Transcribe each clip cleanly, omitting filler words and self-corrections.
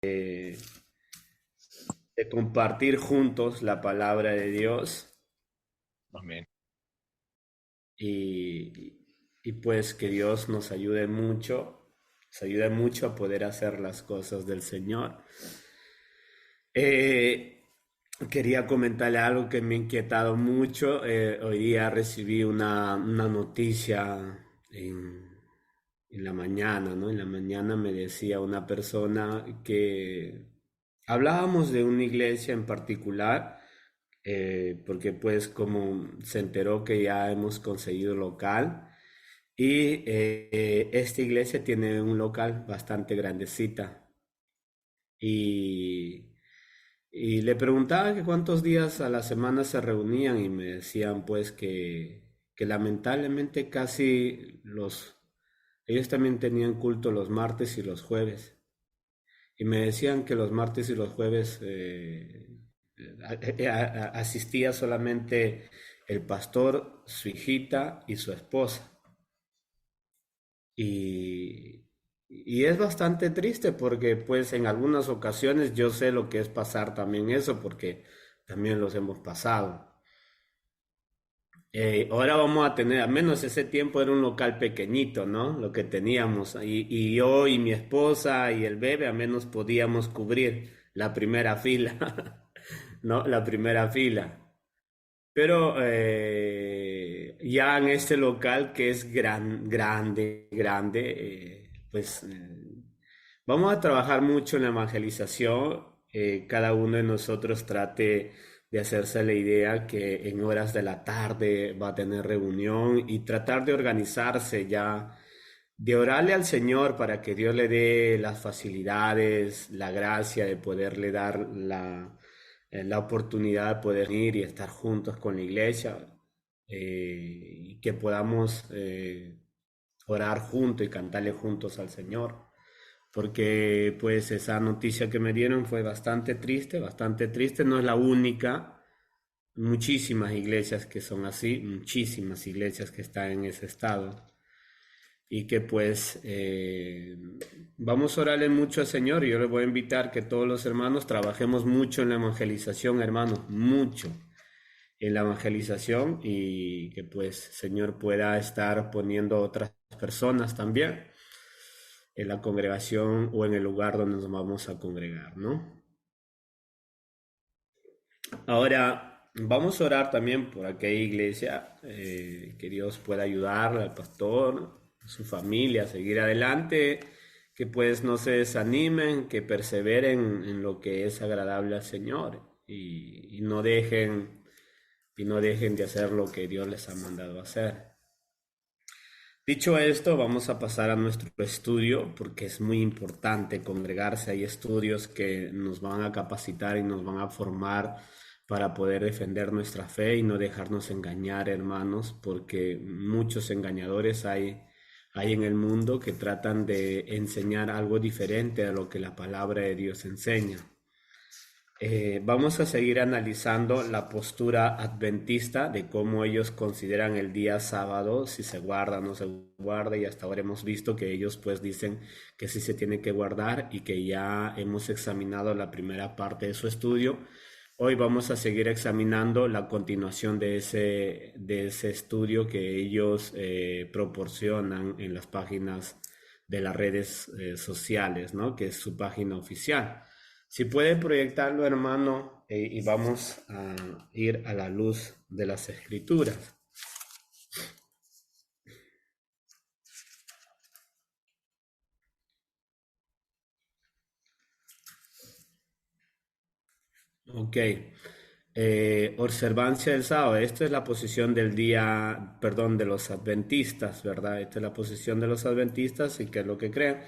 de compartir juntos la palabra de Dios Amén. y, y pues que Dios nos ayude mucho a poder hacer las cosas del Señor. Eh, Quería comentarle algo que me ha inquietado mucho. Hoy día recibí una noticia en la mañana, ¿no? En la mañana me decía una persona que hablábamos de una iglesia en particular, porque pues como se enteró que ya hemos conseguido local y esta iglesia tiene un local bastante grandecita y, y le preguntaba que cuántos días a la semana se reunían y me decían pues que lamentablemente ellos también tenían culto los martes y los jueves. Y me decían que los martes y los jueves asistía solamente el pastor, su hijita y su esposa. Y, y es bastante triste porque pues en algunas ocasiones yo sé lo que es pasar también eso porque también los hemos pasado. Ahora vamos a tener, al menos ese tiempo era un local pequeñito, ¿no? Lo que teníamos. Y yo y mi esposa y el bebé al menos podíamos cubrir la primera fila, ¿no? La primera fila. Pero ya en este local que es grande, pues vamos a trabajar mucho en la evangelización. Cada uno de nosotros trate de hacerse la idea que en horas de la tarde va a tener reunión y tratar de organizarse ya, de orarle al Señor para que Dios le dé las facilidades, la gracia de poderle dar la oportunidad de poder ir y estar juntos con la iglesia, y que podamos orar juntos y cantarle juntos al Señor. Porque pues esa noticia que me dieron fue bastante triste, no es la única, muchísimas iglesias que son así, muchísimas iglesias que están en ese estado y que pues vamos a orarle mucho al Señor y yo les voy a invitar que todos los hermanos trabajemos mucho en la evangelización, hermanos, mucho en la evangelización y que pues Señor pueda estar poniendo otras personas también en la congregación o en el lugar donde nos vamos a congregar, ¿no? Ahora, vamos a orar también por aquella iglesia, que Dios pueda ayudar al pastor, a su familia a seguir adelante, que pues no se desanimen, que perseveren en lo que es agradable al Señor y no dejen de hacer lo que Dios les ha mandado hacer. Dicho esto, vamos a pasar a nuestro estudio porque es muy importante congregarse. Hay estudios que nos van a capacitar y nos van a formar para poder defender nuestra fe y no dejarnos engañar, hermanos, porque muchos engañadores hay en el mundo que tratan de enseñar algo diferente a lo que la palabra de Dios enseña. Vamos a seguir analizando la postura adventista de cómo ellos consideran el día sábado, si se guarda o no se guarda, y hasta ahora hemos visto que ellos pues dicen que sí se tiene que guardar y que ya hemos examinado la primera parte de su estudio. Hoy vamos a seguir examinando la continuación de ese estudio que ellos proporcionan en las páginas de las redes sociales, ¿no? Que es su página oficial. Si puede proyectarlo, hermano, y vamos a ir a la luz de las escrituras. Ok. Observancia del sábado. Esta es la posición del día, perdón, de los adventistas, ¿verdad? Esta es la posición de los adventistas y qué es lo que creen.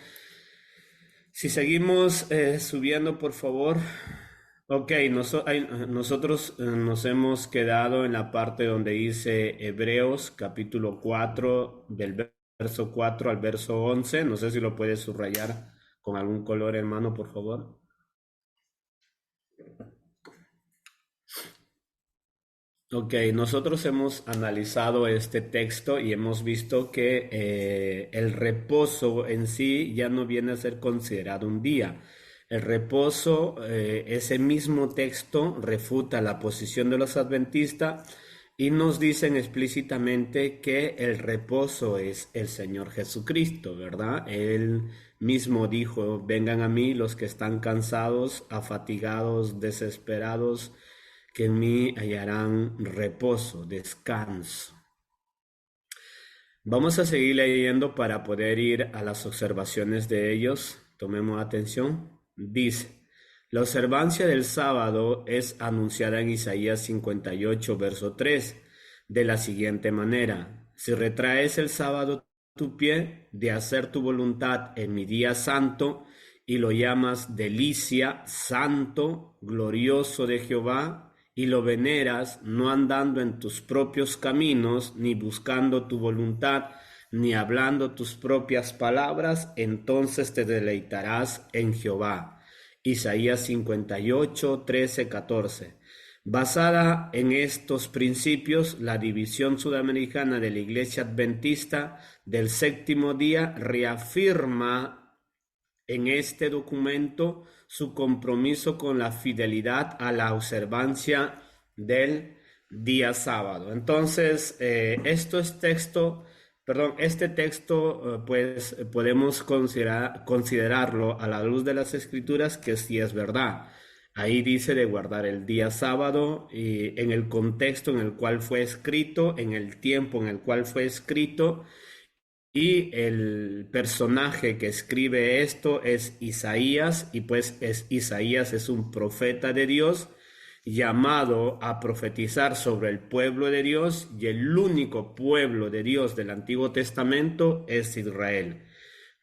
Si seguimos subiendo, por favor. Ok, nosotros nos hemos quedado en la parte donde dice Hebreos capítulo 4 del verso 4 al verso 11. No sé si lo puedes subrayar con algún color, hermano, por favor. Ok, nosotros hemos analizado este texto y hemos visto que el reposo en sí ya no viene a ser considerado un día. El reposo, ese mismo texto refuta la posición de los adventistas y nos dicen explícitamente que el reposo es el Señor Jesucristo, ¿verdad? Él mismo dijo, vengan a mí los que están cansados, afatigados, desesperados, que en mí hallarán reposo, descanso. Vamos a seguir leyendo para poder ir a las observaciones de ellos. Tomemos atención. Dice, la observancia del sábado es anunciada en Isaías 58, verso 3, de la siguiente manera. Si retraes el sábado tu pie de hacer tu voluntad en mi día santo y lo llamas delicia, santo, glorioso de Jehová, y lo veneras, no andando en tus propios caminos, ni buscando tu voluntad, ni hablando tus propias palabras, entonces te deleitarás en Jehová. Isaías 58, 13, 14. Basada en estos principios, la división sudamericana de la Iglesia Adventista del Séptimo Día reafirma en este documento su compromiso con la fidelidad a la observancia del día sábado. Entonces, este texto, pues podemos considerarlo a la luz de las Escrituras que sí es verdad. Ahí dice de guardar el día sábado y en el contexto en el cual fue escrito, en el tiempo en el cual fue escrito. Y el personaje que escribe esto es Isaías, y pues Isaías es un profeta de Dios llamado a profetizar sobre el pueblo de Dios, y el único pueblo de Dios del Antiguo Testamento es Israel.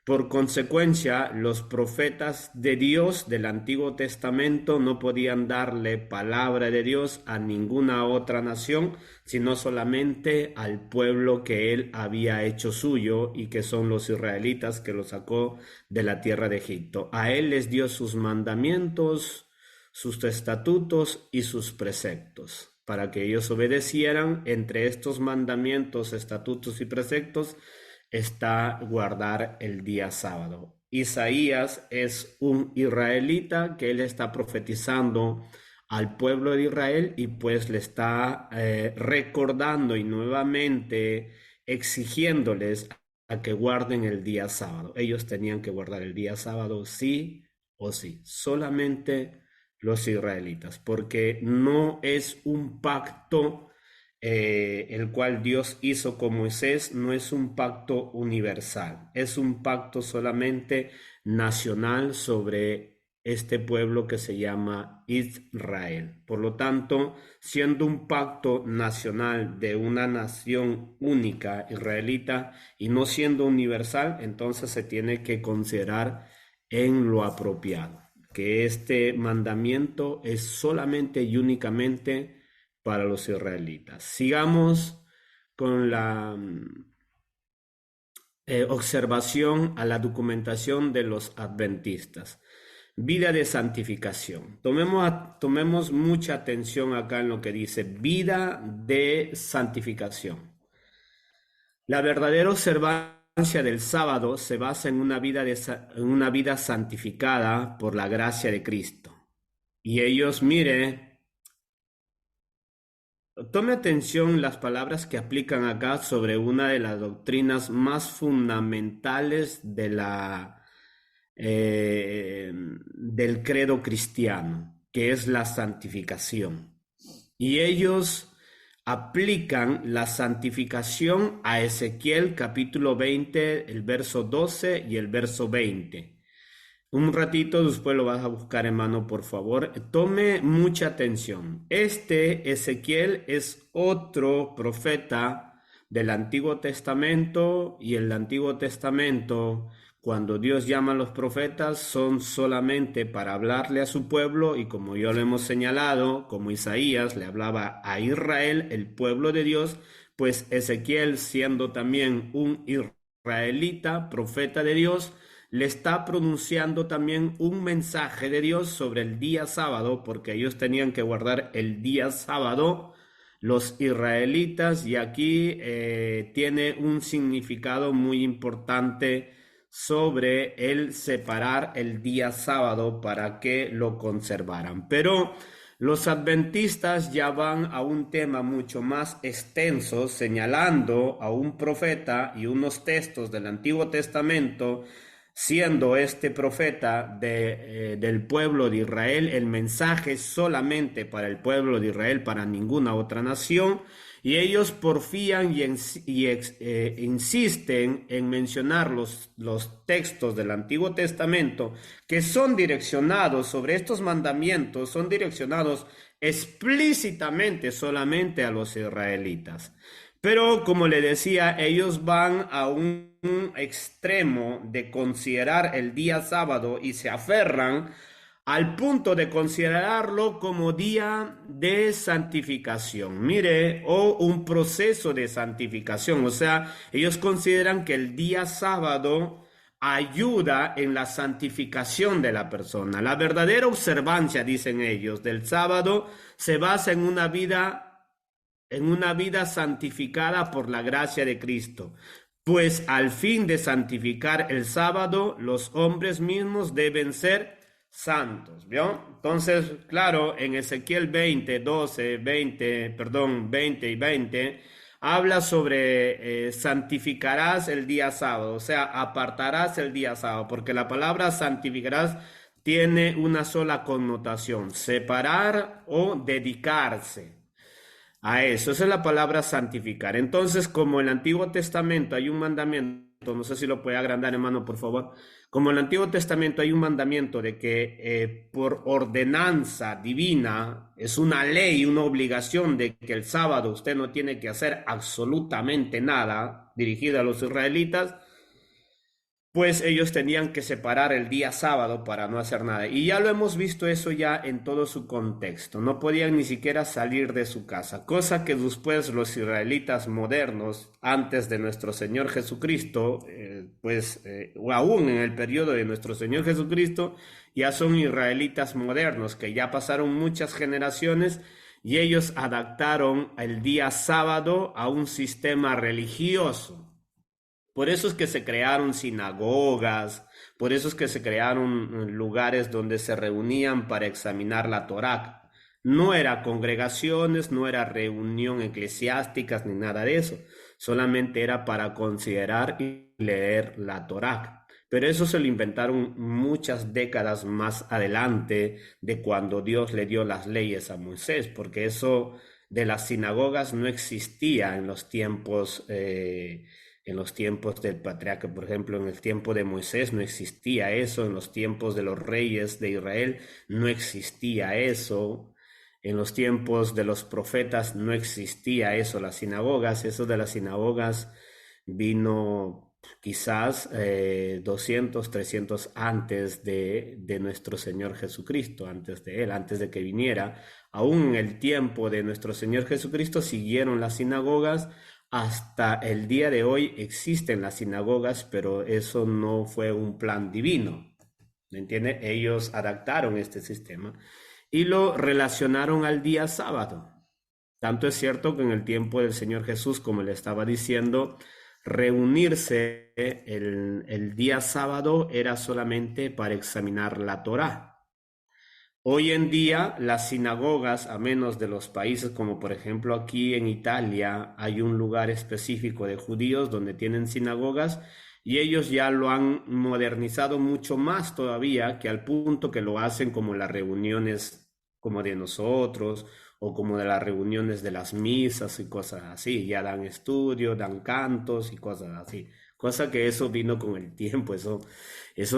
Por consecuencia, los profetas de Dios del Antiguo Testamento no podían darle palabra de Dios a ninguna otra nación, sino solamente al pueblo que él había hecho suyo y que son los israelitas que lo sacó de la tierra de Egipto. A él les dio sus mandamientos, sus estatutos y sus preceptos, para que ellos obedecieran. Entre estos mandamientos, estatutos y preceptos está guardar el día sábado. Isaías es un israelita que él está profetizando al pueblo de Israel y pues le está recordando y nuevamente exigiéndoles a que guarden el día sábado. Ellos tenían que guardar el día sábado sí o sí, solamente los israelitas, porque no es un pacto el cual Dios hizo con Moisés, no es un pacto universal, es un pacto solamente nacional sobre este pueblo que se llama Israel. Por lo tanto, siendo un pacto nacional de una nación única israelita y no siendo universal, entonces se tiene que considerar en lo apropiado, que este mandamiento es solamente y únicamente para los israelitas. Sigamos con la observación a la documentación de los adventistas. Vida de santificación. Tomemos mucha atención acá en lo que dice vida de santificación. La verdadera observancia del sábado se basa en una vida santificada por la gracia de Cristo. Y ellos, tome atención las palabras que aplican acá sobre una de las doctrinas más fundamentales del credo cristiano, que es la santificación. Y ellos aplican la santificación a Ezequiel capítulo 20, el verso 12 y el verso 20. Un ratito después lo vas a buscar, hermano, por favor. Tome mucha atención. Este Ezequiel es otro profeta del Antiguo Testamento, y el Antiguo Testamento, cuando Dios llama a los profetas, son solamente para hablarle a su pueblo, y como ya lo hemos señalado, como Isaías le hablaba a Israel, el pueblo de Dios, pues Ezequiel, siendo también un israelita, profeta de Dios, le está pronunciando también un mensaje de Dios sobre el día sábado, porque ellos tenían que guardar el día sábado, los israelitas, y aquí tiene un significado muy importante sobre el separar el día sábado para que lo conservaran. Pero los adventistas ya van a un tema mucho más extenso, señalando a un profeta y unos textos del Antiguo Testamento, siendo este profeta del pueblo de Israel, el mensaje solamente para el pueblo de Israel, para ninguna otra nación, y ellos porfían insisten en mencionar los textos del Antiguo Testamento que son direccionados sobre estos mandamientos, son direccionados explícitamente solamente a los israelitas. Pero como le decía, ellos van a un extremo de considerar el día sábado y se aferran al punto de considerarlo como día de santificación. Mire, o un proceso de santificación. O sea, ellos consideran que el día sábado ayuda en la santificación de la persona. La verdadera observancia, dicen ellos, del sábado se basa en una vida santificada por la gracia de Cristo. Pues al fin de santificar el sábado, los hombres mismos deben ser santos, ¿vio? Entonces, claro, en Ezequiel 20, 12, 20, perdón, 20 y 20, habla sobre santificarás el día sábado, o sea, apartarás el día sábado, porque la palabra santificarás tiene una sola connotación, separar o dedicarse a eso. Esa es la palabra santificar. Entonces, como en el Antiguo Testamento hay un mandamiento, no sé si lo puede agrandar, hermano, por favor. Como en el Antiguo Testamento hay un mandamiento de que por ordenanza divina es una ley, una obligación de que el sábado usted no tiene que hacer absolutamente nada dirigida a los israelitas, pues ellos tenían que separar el día sábado para no hacer nada. Y ya lo hemos visto eso ya en todo su contexto. No podían ni siquiera salir de su casa, cosa que después los israelitas modernos, antes de nuestro Señor Jesucristo, o aún en el periodo de nuestro Señor Jesucristo, ya son israelitas modernos, que ya pasaron muchas generaciones y ellos adaptaron el día sábado a un sistema religioso. Por eso es que se crearon sinagogas, por eso es que se crearon lugares donde se reunían para examinar la Torá. No era congregaciones, no era reunión eclesiásticas ni nada de eso, solamente era para considerar y leer la Torá. Pero eso se lo inventaron muchas décadas más adelante de cuando Dios le dio las leyes a Moisés, porque eso de las sinagogas no existía en los tiempos del patriarca. Por ejemplo, en el tiempo de Moisés no existía eso, en los tiempos de los reyes de Israel no existía eso, en los tiempos de los profetas no existía eso, las sinagogas. Eso de las sinagogas vino quizás 200, 300 antes de nuestro Señor Jesucristo, antes de Él, antes de que viniera. Aún en el tiempo de nuestro Señor Jesucristo siguieron las sinagogas. Hasta el día de hoy existen las sinagogas, pero eso no fue un plan divino. ¿Me entiende? Ellos adaptaron este sistema y lo relacionaron al día sábado. Tanto es cierto que en el tiempo del Señor Jesús, como le estaba diciendo, reunirse el día sábado era solamente para examinar la Torá. Hoy en día las sinagogas, a menos de los países como por ejemplo aquí en Italia, hay un lugar específico de judíos donde tienen sinagogas y ellos ya lo han modernizado mucho más todavía, que al punto que lo hacen como las reuniones como de nosotros o como de las reuniones de las misas y cosas así. Ya dan estudio, dan cantos y cosas así. Cosa que eso vino con el tiempo, eso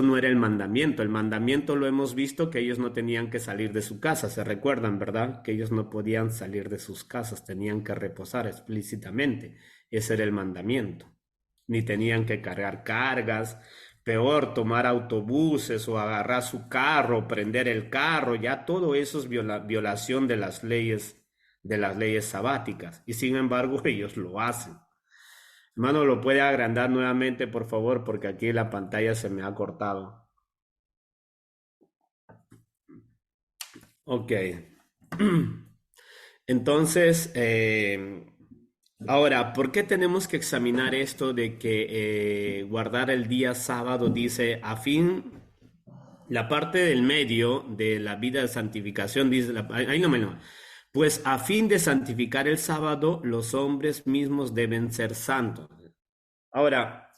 no era el mandamiento. El mandamiento lo hemos visto que ellos no tenían que salir de su casa. Se recuerdan, ¿verdad? Que ellos no podían salir de sus casas, tenían que reposar explícitamente. Ese era el mandamiento. Ni tenían que cargar cargas, peor, tomar autobuses o agarrar su carro, prender el carro. Ya todo eso es violación de las leyes sabáticas. Y sin embargo, ellos lo hacen. Hermano, ¿lo puede agrandar nuevamente, por favor? Porque aquí la pantalla se me ha cortado. Ok. Entonces, Ahora, ¿por qué tenemos que examinar esto de que guardar el día sábado dice a fin, la parte del medio de la vida de santificación, dice, ahí no me lo, pues a fin de santificar el sábado, los hombres mismos deben ser santos. Ahora,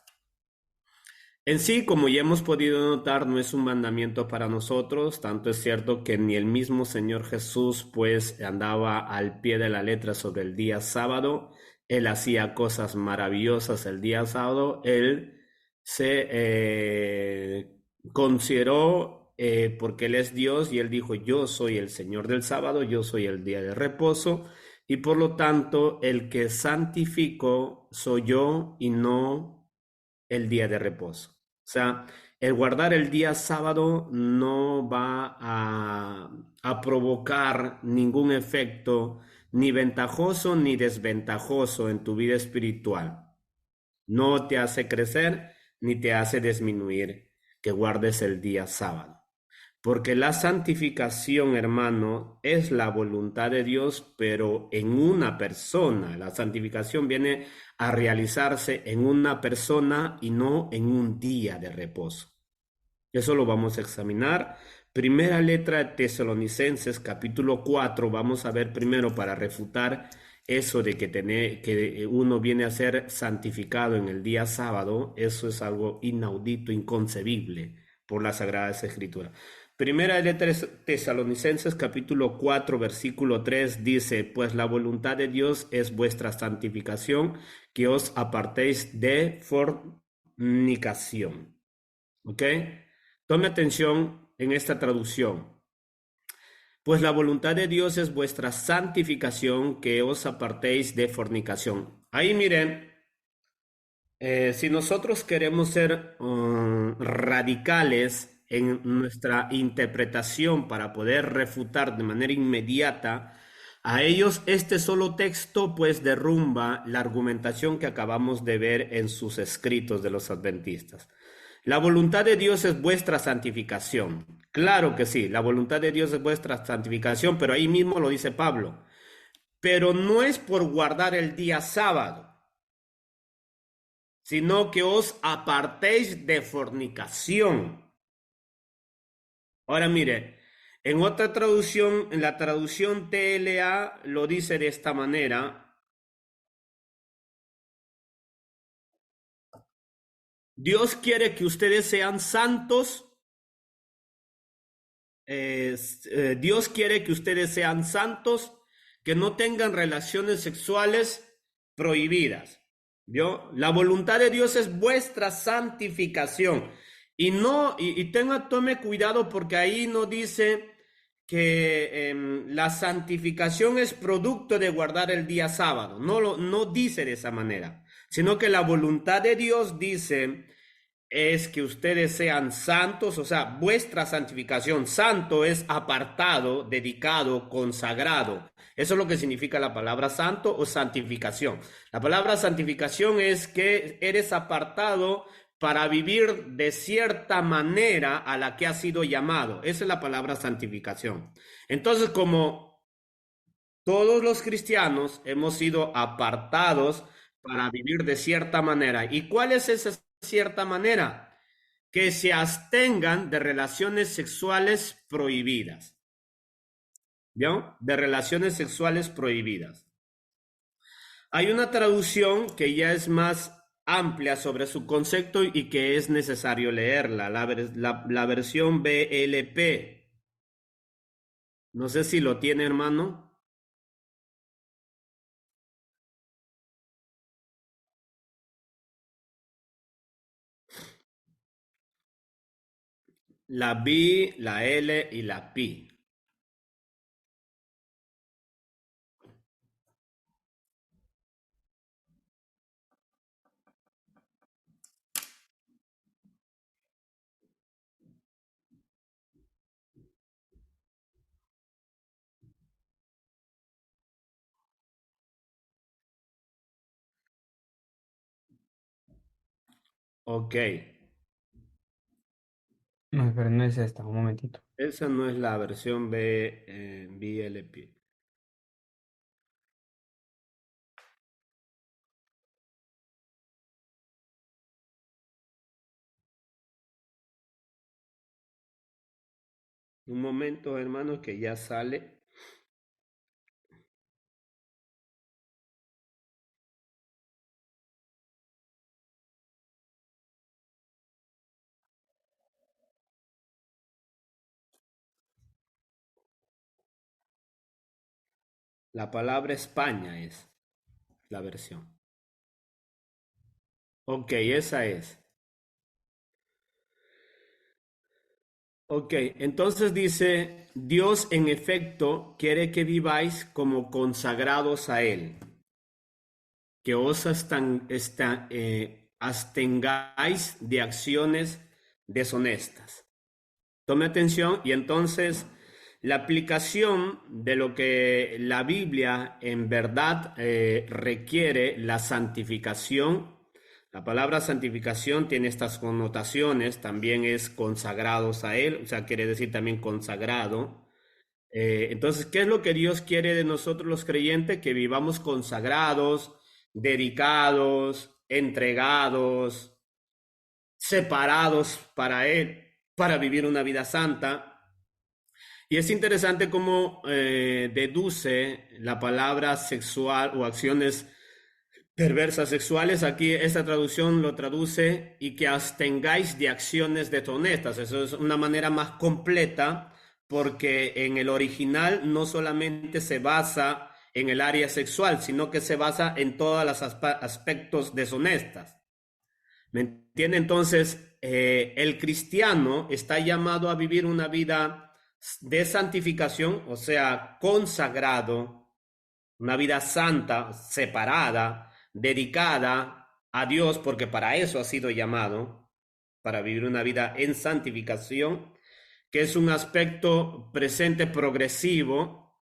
en sí, como ya hemos podido notar, no es un mandamiento para nosotros, tanto es cierto que ni el mismo Señor Jesús pues andaba al pie de la letra sobre el día sábado, él hacía cosas maravillosas el día sábado, él se consideró, porque él es Dios y él dijo, yo soy el Señor del sábado, yo soy el día de reposo, y por lo tanto el que santifico soy yo y no el día de reposo. O sea, el guardar el día sábado no va a provocar ningún efecto ni ventajoso ni desventajoso en tu vida espiritual. No te hace crecer ni te hace disminuir que guardes el día sábado. Porque la santificación, hermano, es la voluntad de Dios, pero en una persona. La santificación viene a realizarse en una persona y no en un día de reposo. Eso lo vamos a examinar. Primera letra de Tesalonicenses, capítulo 4. Vamos a ver primero para refutar eso de que uno viene a ser santificado en el día sábado. Eso es algo inaudito, inconcebible por las Sagradas Escrituras. Primera letra de Tesalonicenses, capítulo 4, versículo 3 dice, pues la voluntad de Dios es vuestra santificación, que os apartéis de fornicación. ¿Ok? Tome atención en esta traducción. Pues la voluntad de Dios es vuestra santificación, que os apartéis de fornicación. Ahí miren, si nosotros queremos ser radicales en nuestra interpretación para poder refutar de manera inmediata a ellos, este solo texto pues derrumba la argumentación que acabamos de ver en sus escritos de los adventistas. La voluntad de Dios es vuestra santificación. Claro que sí, la voluntad de Dios es vuestra santificación, pero ahí mismo lo dice Pablo. Pero no es por guardar el día sábado, sino que os apartéis de fornicación. Ahora mire, en otra traducción, en la traducción TLA lo dice de esta manera. Dios quiere que ustedes sean santos. Dios quiere que ustedes sean santos, que no tengan relaciones sexuales prohibidas. ¿Vio? La voluntad de Dios es vuestra santificación. Y no, tome cuidado porque ahí no dice que la santificación es producto de guardar el día sábado. No dice de esa manera, sino que la voluntad de Dios dice es que ustedes sean santos, o sea, vuestra santificación. Santo es apartado, dedicado, consagrado. Eso es lo que significa la palabra santo o santificación. La palabra santificación es que eres apartado para vivir de cierta manera a la que has sido llamado. Esa es la palabra santificación. Entonces, como todos los cristianos hemos sido apartados para vivir de cierta manera. ¿Y cuál es esa cierta manera? Que se abstengan de relaciones sexuales prohibidas. ¿Vio? De relaciones sexuales prohibidas. Hay una traducción que ya es más amplia sobre su concepto y que es necesario leerla, la versión BLP. No sé si lo tiene, hermano. La B, la L y la P. Ok, No, pero no es esta, un momentito. esa no es la versión BLP. Un momento, hermano, que ya sale. La palabra España es la versión. Ok, esa es. Ok, entonces dice, Dios en efecto quiere que viváis como consagrados a Él, que os abstengáis de acciones deshonestas. Tome atención y entonces la aplicación de lo que la Biblia en verdad requiere, la santificación. La palabra santificación tiene estas connotaciones, también es consagrados a Él, o sea, quiere decir también consagrado. Entonces, ¿qué es lo que Dios quiere de nosotros los creyentes? Que vivamos consagrados, dedicados, entregados, separados para Él, para vivir una vida santa. Y es interesante cómo deduce la palabra sexual o acciones perversas sexuales. Aquí esta traducción lo traduce y que abstengáis de acciones deshonestas. Eso es una manera más completa porque en el original no solamente se basa en el área sexual, sino que se basa en todos los aspectos deshonestas. ¿Me entiende? Entonces, el cristiano está llamado a vivir una vida de santificación, o sea, consagrado, una vida santa, separada, dedicada a Dios, porque para eso ha sido llamado, para vivir una vida en santificación, que es un aspecto presente progresivo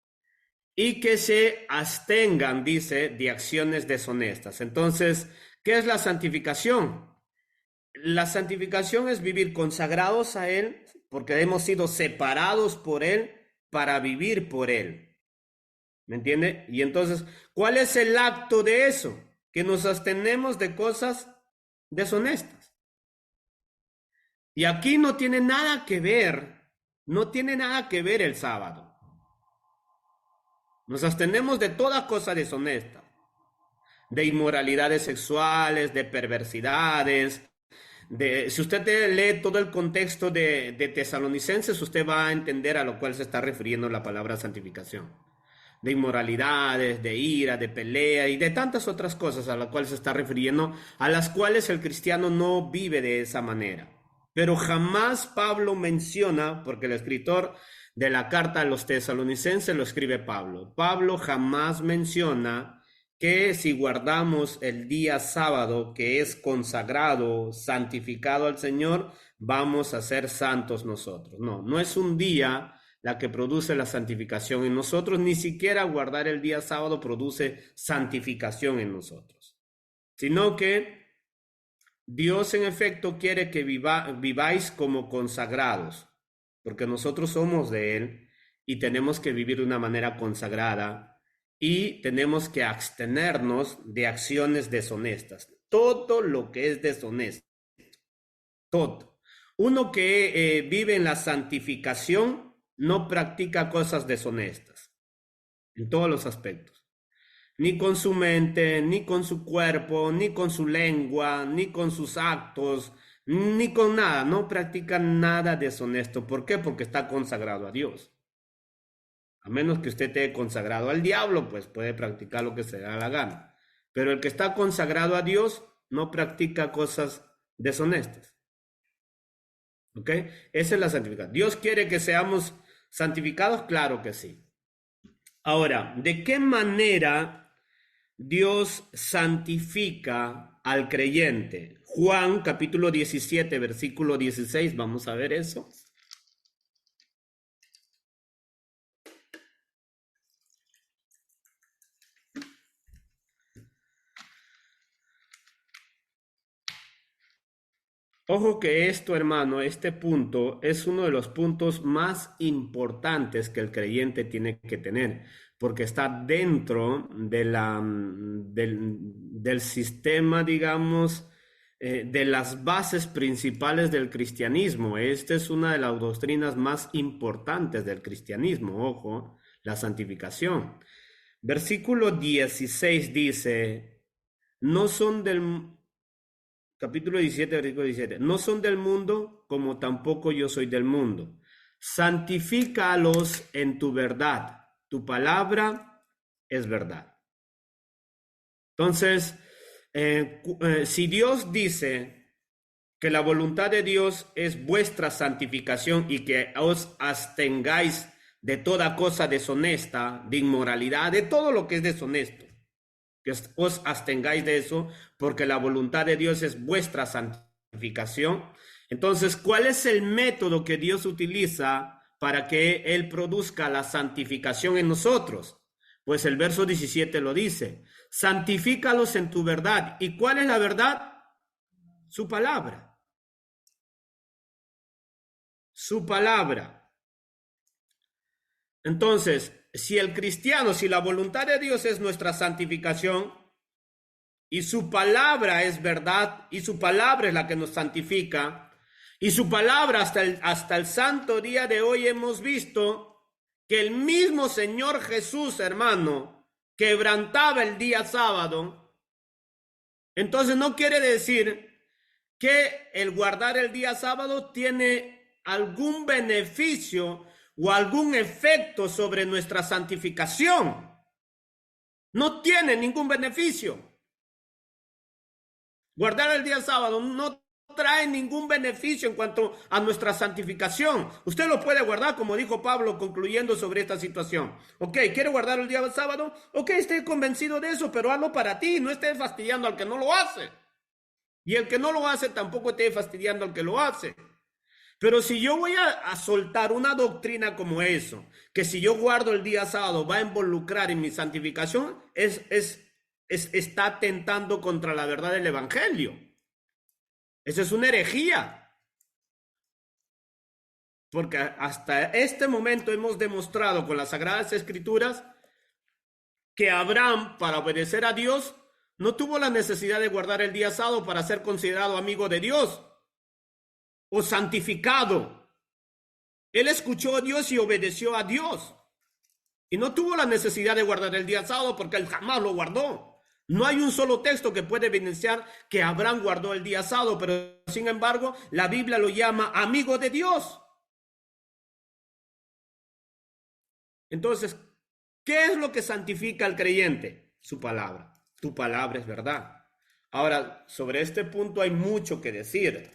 y que se abstengan, dice, de acciones deshonestas. Entonces, ¿qué es la santificación? La santificación es vivir consagrados a Él, porque hemos sido separados por Él para vivir por Él. ¿Me entiende? Y entonces, ¿cuál es el acto de eso? Que nos abstenemos de cosas deshonestas. Y aquí no tiene nada que ver, no tiene nada que ver el sábado. Nos abstenemos de toda cosa deshonesta, de inmoralidades sexuales, de perversidades, si usted lee todo el contexto de Tesalonicenses, usted va a entender a lo cual se está refiriendo la palabra santificación. De inmoralidades, de ira, de pelea y de tantas otras cosas a las cuales se está refiriendo, a las cuales el cristiano no vive de esa manera. Pero jamás Pablo menciona, porque el escritor de la carta a los tesalonicenses lo escribe Pablo. Pablo jamás menciona que si guardamos el día sábado, que es consagrado, santificado al Señor, vamos a ser santos nosotros. No, no es un día la que produce la santificación en nosotros, ni siquiera guardar el día sábado produce santificación en nosotros, sino que Dios en efecto quiere que viváis como consagrados, porque nosotros somos de Él y tenemos que vivir de una manera consagrada y tenemos que abstenernos de acciones deshonestas. Todo lo que es deshonesto, todo. Uno que vive en la santificación no practica cosas deshonestas en todos los aspectos. Ni con su mente, ni con su cuerpo, ni con su lengua, ni con sus actos, ni con nada. No practica nada deshonesto. ¿Por qué? Porque está consagrado a Dios. A menos que usted esté consagrado al diablo, pues puede practicar lo que se da la gana. Pero el que está consagrado a Dios no practica cosas deshonestas. ¿Ok? Esa es la santificación. ¿Dios quiere que seamos santificados? Claro que sí. Ahora, ¿de qué manera Dios santifica al creyente? Juan capítulo 17, versículo 16, vamos a ver eso. Ojo que esto, hermano, este punto es uno de los puntos más importantes que el creyente tiene que tener, porque está dentro de del sistema, digamos, de las bases principales del cristianismo. Esta es una de las doctrinas más importantes del cristianismo, ojo, la santificación. Versículo 16 dice, no son del, capítulo 17, versículo 17, no son del mundo como tampoco yo soy del mundo. Santifícalos en tu verdad, tu palabra es verdad. Entonces, si Dios dice que la voluntad de Dios es vuestra santificación y que os abstengáis de toda cosa deshonesta, de inmoralidad, de todo lo que es deshonesto, que os abstengáis de eso, porque la voluntad de Dios es vuestra santificación. Entonces, ¿cuál es el método que Dios utiliza para que Él produzca la santificación en nosotros? Pues el verso 17 lo dice, santifícalos en tu verdad. ¿Y cuál es la verdad? Su palabra. Su palabra. Entonces, si el cristiano, si la voluntad de Dios es nuestra santificación y su palabra es verdad y su palabra es la que nos santifica y su palabra hasta el santo día de hoy hemos visto que el mismo Señor Jesús, hermano, quebrantaba el día sábado, entonces no quiere decir que el guardar el día sábado tiene algún beneficio o algún efecto sobre nuestra santificación. No tiene ningún beneficio. Guardar el día sábado no trae ningún beneficio en cuanto a nuestra santificación. Usted lo puede guardar, como dijo Pablo concluyendo sobre esta situación. Ok, ¿quiere guardar el día sábado? Ok, esté convencido de eso, pero hazlo para ti, no esté fastidiando al que no lo hace. Y el que no lo hace tampoco esté fastidiando al que lo hace. Pero si yo voy a soltar una doctrina como eso, que si yo guardo el día sábado va a involucrar en mi santificación, está atentando contra la verdad del evangelio. Eso es una herejía. Porque hasta este momento hemos demostrado con las Sagradas Escrituras que Abraham, para obedecer a Dios, no tuvo la necesidad de guardar el día sábado para ser considerado amigo de Dios o santificado. Él escuchó a Dios y obedeció a Dios. Y no tuvo la necesidad de guardar el día sábado porque él jamás lo guardó. No hay un solo texto que puede evidenciar que Abraham guardó el día sábado, pero sin embargo la Biblia lo llama amigo de Dios. Entonces, ¿qué es lo que santifica al creyente? Su palabra. Tu palabra es verdad. Ahora, sobre este punto hay mucho que decir.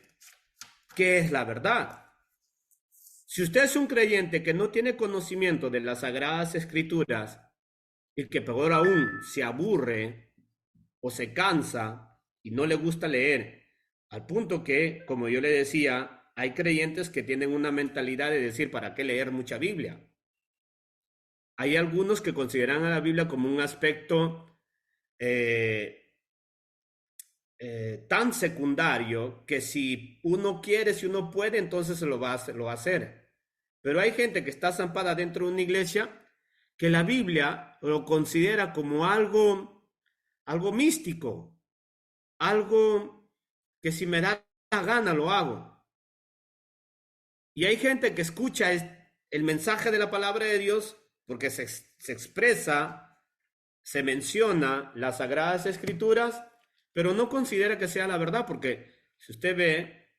¿Qué es la verdad? Si usted es un creyente que no tiene conocimiento de las Sagradas Escrituras y que peor aún se aburre o se cansa y no le gusta leer, al punto que, como yo le decía, hay creyentes que tienen una mentalidad de decir, ¿para qué leer mucha Biblia? Hay algunos que consideran a la Biblia como un aspecto tan secundario que si uno quiere, si uno puede, entonces lo va a hacer. Pero hay gente que está zampada dentro de una iglesia que la Biblia lo considera como algo místico, algo que si me da la gana lo hago. Y hay gente que escucha el mensaje de la palabra de Dios porque se expresa, se menciona las Sagradas Escrituras, pero no considera que sea la verdad, porque si usted ve,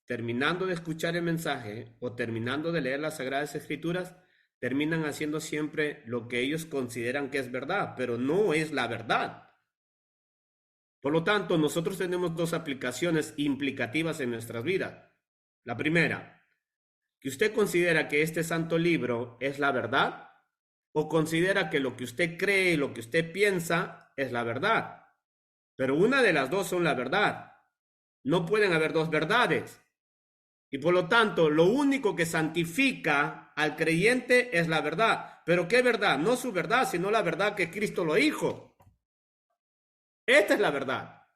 terminando de escuchar el mensaje o terminando de leer las Sagradas Escrituras, terminan haciendo siempre lo que ellos consideran que es verdad, pero no es la verdad. Por lo tanto, nosotros tenemos dos aplicaciones implicativas en nuestras vidas. La primera, que usted considera que este santo libro es la verdad, o considera que lo que usted cree y lo que usted piensa es la verdad. Pero una de las dos son la verdad. No pueden haber dos verdades. Y por lo tanto, lo único que santifica al creyente es la verdad. ¿Pero qué verdad? No su verdad, sino la verdad que Cristo lo dijo. Esta es la verdad.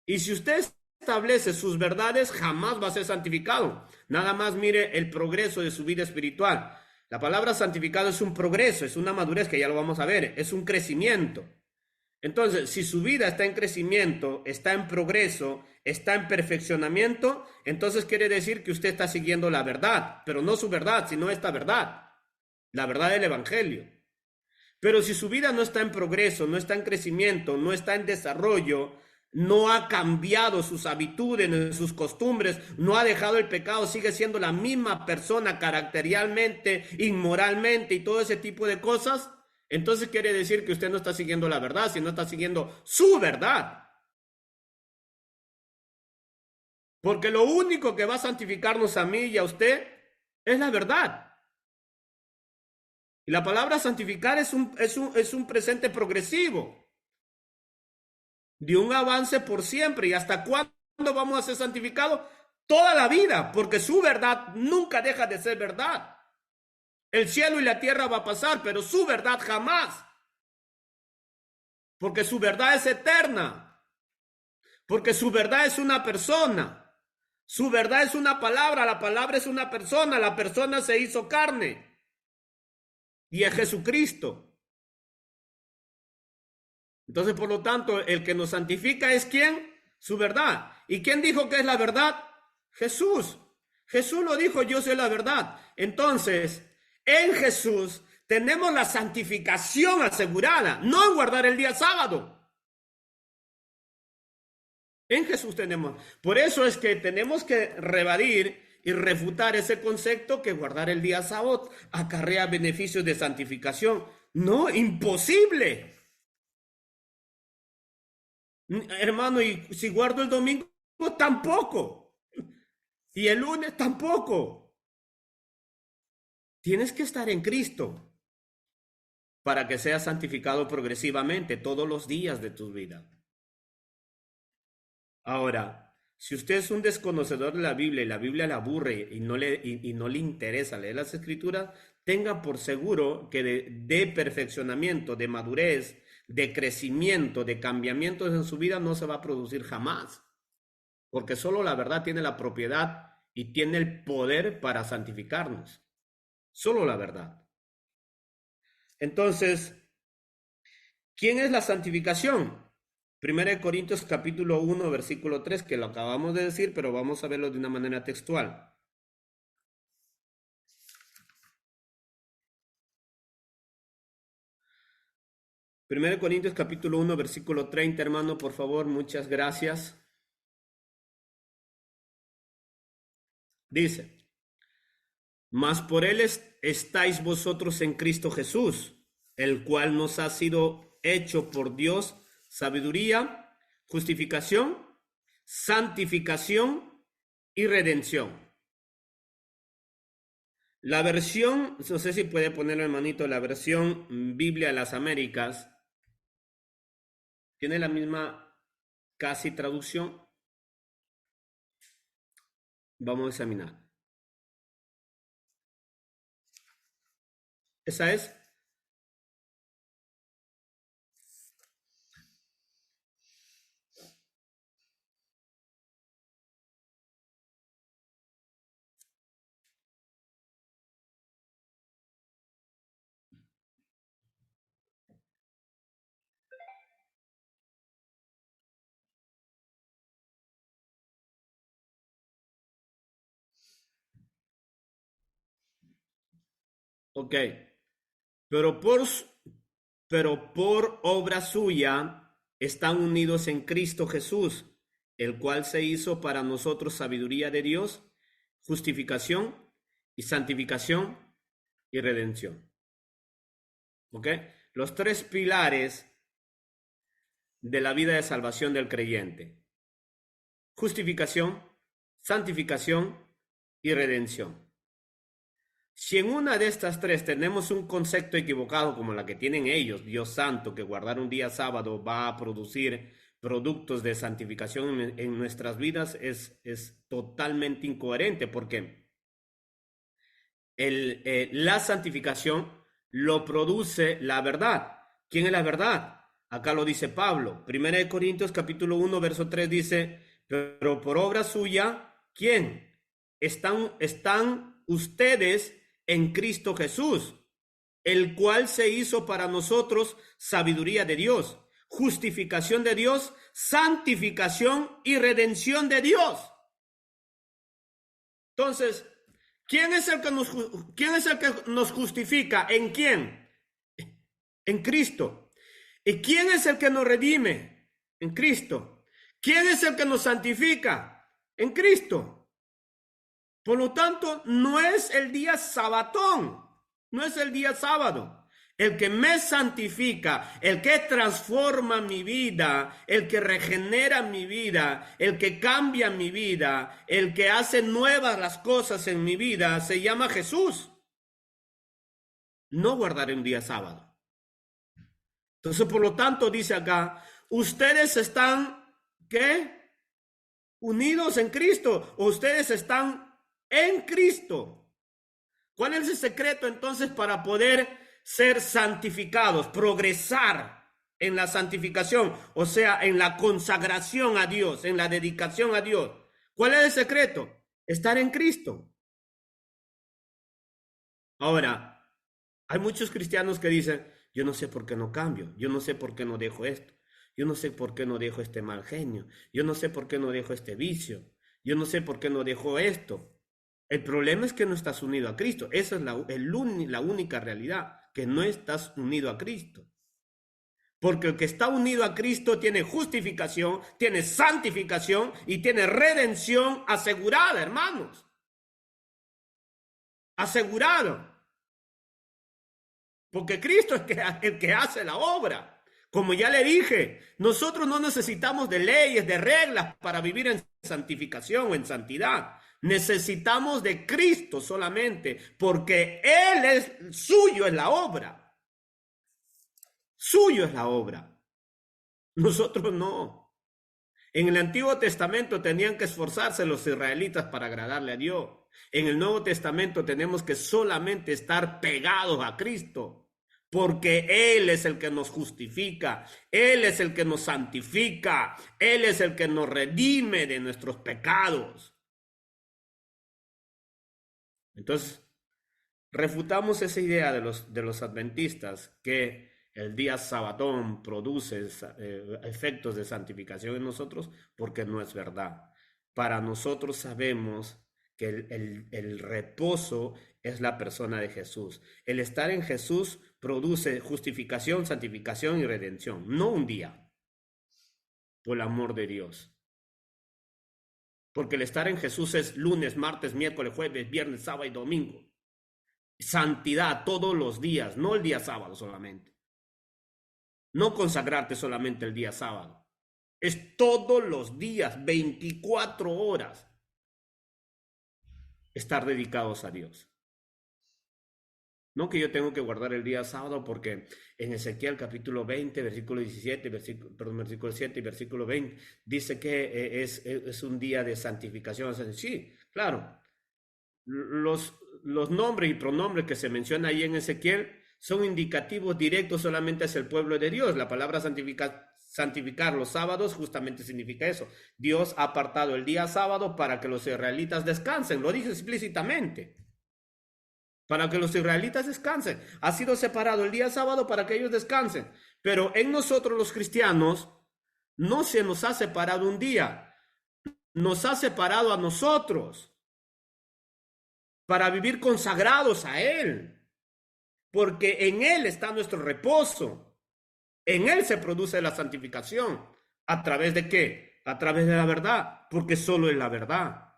Y si usted establece sus verdades, jamás va a ser santificado. Nada más mire el progreso de su vida espiritual. La palabra santificado es un progreso, es una madurez que ya lo vamos a ver, es un crecimiento. Entonces, si su vida está en crecimiento, está en progreso, está en perfeccionamiento, entonces quiere decir que usted está siguiendo la verdad, pero no su verdad, sino esta verdad, la verdad del Evangelio. Pero si su vida no está en progreso, no está en crecimiento, no está en desarrollo, no ha cambiado sus habitudes, sus costumbres, no ha dejado el pecado, sigue siendo la misma persona caracterialmente, inmoralmente y todo ese tipo de cosas, entonces quiere decir que usted no está siguiendo la verdad, sino está siguiendo su verdad. Porque lo único que va a santificarnos a mí y a usted es la verdad. Y la palabra santificar es un presente progresivo, de un avance por siempre. ¿Y hasta cuándo vamos a ser santificados? Toda la vida, porque su verdad nunca deja de ser verdad. El cielo y la tierra va a pasar, pero su verdad jamás. Porque su verdad es eterna. Porque su verdad es una persona. Su verdad es una palabra, la palabra es una persona, la persona se hizo carne. Y es Jesucristo. Entonces, por lo tanto, el que nos santifica es ¿quién? Su verdad. ¿Y quién dijo que es la verdad? Jesús. Jesús lo dijo, yo soy la verdad. Entonces, en Jesús tenemos la santificación asegurada, no en guardar el día sábado. En Jesús tenemos. Por eso es que tenemos que rebatir y refutar ese concepto que guardar el día sábado acarrea beneficios de santificación. No, imposible. Hermano, y si guardo el domingo, tampoco. Y el lunes, tampoco. Tienes que estar en Cristo para que seas santificado progresivamente todos los días de tu vida. Ahora, si usted es un desconocedor de la Biblia y la Biblia le aburre y no le interesa leer las Escrituras, tenga por seguro que de perfeccionamiento, de madurez, de crecimiento, de cambiamientos en su vida no se va a producir jamás. Porque solo la verdad tiene la propiedad y tiene el poder para santificarnos. Solo la verdad. Entonces, ¿quién es la santificación? 1 Corintios capítulo 1, versículo 3, que lo acabamos de decir, pero vamos a verlo de una manera textual. 1 Corintios capítulo 1, versículo 30, hermano, por favor, muchas gracias. Dice, mas por él estáis vosotros en Cristo Jesús, el cual nos ha sido hecho por Dios sabiduría, justificación, santificación y redención. La versión, no sé si puede ponerlo hermanito, la versión Biblia de las Américas, tiene la misma casi traducción. Vamos a examinar. Esa es. Ok. Pero por obra suya están unidos en Cristo Jesús, el cual se hizo para nosotros sabiduría de Dios, justificación y santificación y redención. ¿Ok? Los tres pilares de la vida de salvación del creyente. Justificación, santificación y redención. Si en una de estas tres tenemos un concepto equivocado como la que tienen ellos, Dios santo, que guardar un día sábado va a producir productos de santificación en nuestras vidas, es totalmente incoherente porque la santificación lo produce la verdad. ¿Quién es la verdad? Acá lo dice Pablo. 1 Corintios capítulo 1, verso 3 dice, pero por obra suya, ¿quién? Están ustedes en Cristo Jesús, el cual se hizo para nosotros sabiduría de Dios, justificación de Dios, santificación y redención de Dios. Entonces, ¿quién es el que nos justifica? ¿En quién? En Cristo. ¿Y quién es el que nos redime? En Cristo. ¿Quién es el que nos santifica? En Cristo. Por lo tanto, no es el día sabatón, no es el día sábado. El que me santifica, el que transforma mi vida, el que regenera mi vida, el que cambia mi vida, el que hace nuevas las cosas en mi vida, se llama Jesús. No guardaré un día sábado. Entonces, por lo tanto, dice acá, ustedes están, ¿qué? Unidos en Cristo, o ustedes están en Cristo. ¿Cuál es el secreto entonces para poder ser santificados, progresar en la santificación, o sea, en la consagración a Dios, en la dedicación a Dios? ¿Cuál es el secreto? Estar en Cristo. Ahora, hay muchos cristianos que dicen, yo no sé por qué no cambio, yo no sé por qué no dejo esto, yo no sé por qué no dejo este mal genio, yo no sé por qué no dejo este vicio, yo no sé por qué no dejo esto. El problema es que no estás unido a Cristo. Esa es la única realidad, que no estás unido a Cristo. Porque el que está unido a Cristo tiene justificación, tiene santificación y tiene redención asegurada, hermanos. Asegurado. Porque Cristo es el que hace la obra. Como ya le dije, nosotros no necesitamos de leyes, de reglas para vivir en santificación o en santidad. Necesitamos de Cristo solamente, porque suyo es la obra. Suyo es la obra. Nosotros no. En el Antiguo Testamento tenían que esforzarse los israelitas para agradarle a Dios. En el Nuevo Testamento tenemos que solamente estar pegados a Cristo, porque Él es el que nos justifica, Él es el que nos santifica, Él es el que nos redime de nuestros pecados. Entonces, refutamos esa idea de los adventistas que el día sabatón produce efectos de santificación en nosotros, porque no es verdad. Para nosotros sabemos que el reposo es la persona de Jesús. El estar en Jesús produce justificación, santificación y redención, no un día, por el amor de Dios. Porque el estar en Jesús es lunes, martes, miércoles, jueves, viernes, sábado y domingo. Santidad todos los días, no el día sábado solamente. No consagrarte solamente el día sábado. Es todos los días, 24 horas, estar dedicados a Dios. No que yo tengo que guardar el día sábado porque en Ezequiel capítulo 20, versículo 17, versículo 7 y versículo 20, dice que es un día de santificación. Sí, claro. Los nombres y pronombres que se mencionan ahí en Ezequiel son indicativos directos solamente hacia el pueblo de Dios. La palabra santificar los sábados justamente significa eso. Dios ha apartado el día sábado para que los israelitas descansen. Lo dice explícitamente. Para que los israelitas descansen. Ha sido separado el día sábado para que ellos descansen. Pero en nosotros los cristianos no se nos ha separado un día. Nos ha separado a nosotros para vivir consagrados a Él. Porque en Él está nuestro reposo. En Él se produce la santificación. ¿A través de qué? A través de la verdad. Porque solo es la verdad.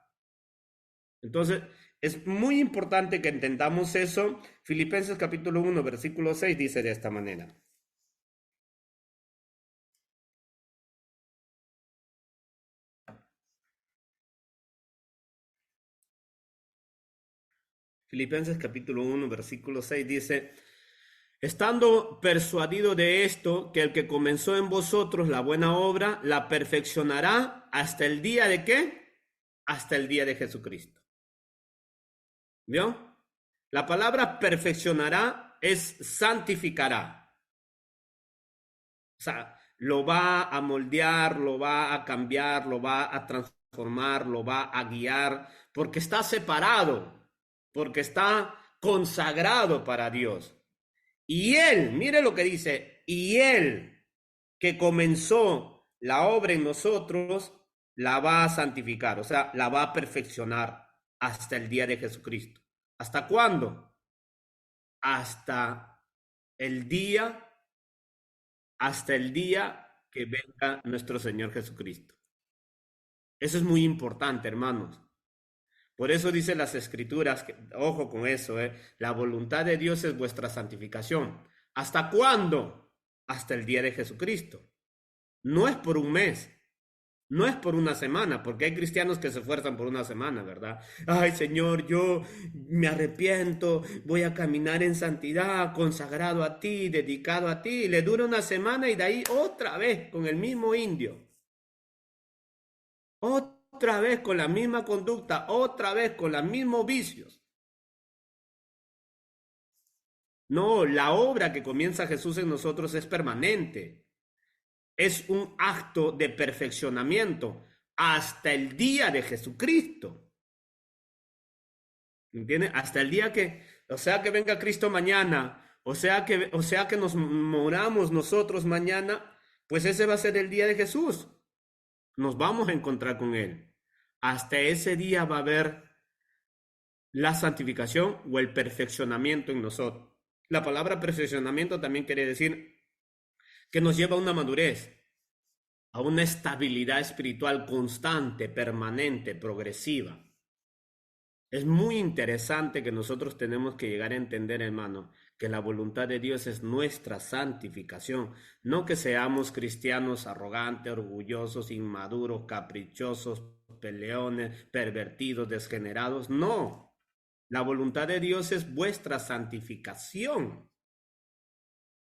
Entonces, es muy importante que entendamos eso. Filipenses capítulo 1, versículo 6 dice de esta manera. Filipenses capítulo 1, versículo 6 dice, estando persuadido de esto, que el que comenzó en vosotros la buena obra, la perfeccionará hasta el día de ¿qué? Hasta el día de Jesucristo. ¿Vio? La palabra perfeccionará es santificará. O sea, lo va a moldear, lo va a cambiar, lo va a transformar, lo va a guiar, porque está separado, porque está consagrado para Dios. Y Él, mire lo que dice, y Él que comenzó la obra en nosotros, la va a santificar, o sea, la va a perfeccionar hasta el día de Jesucristo. ¿Hasta cuándo? Hasta el día, hasta el día que venga nuestro Señor Jesucristo. Eso es muy importante, hermanos. Por eso dice las Escrituras, que, ojo con eso, la voluntad de Dios es vuestra santificación. ¿Hasta cuándo? Hasta el día de Jesucristo. No es por un mes, no es por una semana, porque hay cristianos que se esfuerzan por una semana, ¿verdad? Ay, Señor, yo me arrepiento, voy a caminar en santidad, consagrado a ti, dedicado a ti. Le dura una semana y de ahí otra vez con el mismo indio. Otra vez con la misma conducta, otra vez con los mismos vicios. No, la obra que comienza Jesús en nosotros es permanente. Es un acto de perfeccionamiento hasta el día de Jesucristo. ¿Entiendes? Hasta el día que, o sea que venga Cristo mañana, o sea que nos moramos nosotros mañana, pues ese va a ser el día de Jesús. Nos vamos a encontrar con Él. Hasta ese día va a haber la santificación o el perfeccionamiento en nosotros. La palabra perfeccionamiento también quiere decir que nos lleva a una madurez, a una estabilidad espiritual constante, permanente, progresiva. Es muy interesante que nosotros tenemos que llegar a entender, hermano, que la voluntad de Dios es nuestra santificación, no que seamos cristianos arrogantes, orgullosos, inmaduros, caprichosos, peleones, pervertidos, degenerados, no. La voluntad de Dios es vuestra santificación.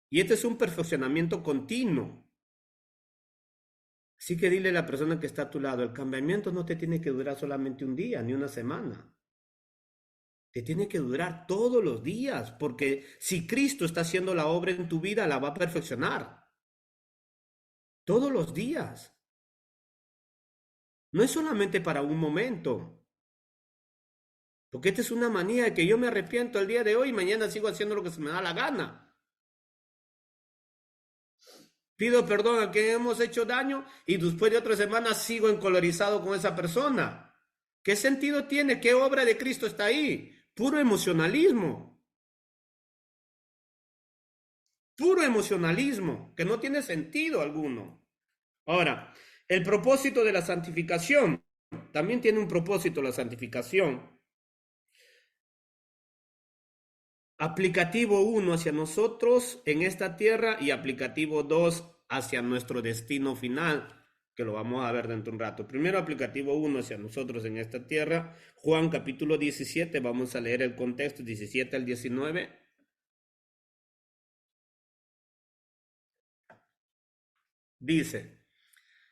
Y este es un perfeccionamiento continuo. Así que dile a la persona que está a tu lado, el cambiamiento no te tiene que durar solamente un día, ni una semana. Te tiene que durar todos los días, porque si Cristo está haciendo la obra en tu vida, la va a perfeccionar. Todos los días. No es solamente para un momento. Porque esta es una manía de que yo me arrepiento el día de hoy y mañana sigo haciendo lo que se me da la gana. Pido perdón a quien hemos hecho daño y después de otra semana sigo encolorizado con esa persona. ¿Qué sentido tiene? ¿Qué obra de Cristo está ahí? Puro emocionalismo. Puro emocionalismo, que no tiene sentido alguno. Ahora, el propósito de la santificación, también tiene un propósito la santificación. Aplicativo 1 hacia nosotros en esta tierra y aplicativo 2 hacia nuestro destino final, que lo vamos a ver dentro de un rato. Primero aplicativo 1 hacia nosotros en esta tierra, Juan capítulo 17, vamos a leer el contexto 17 al 19. Dice: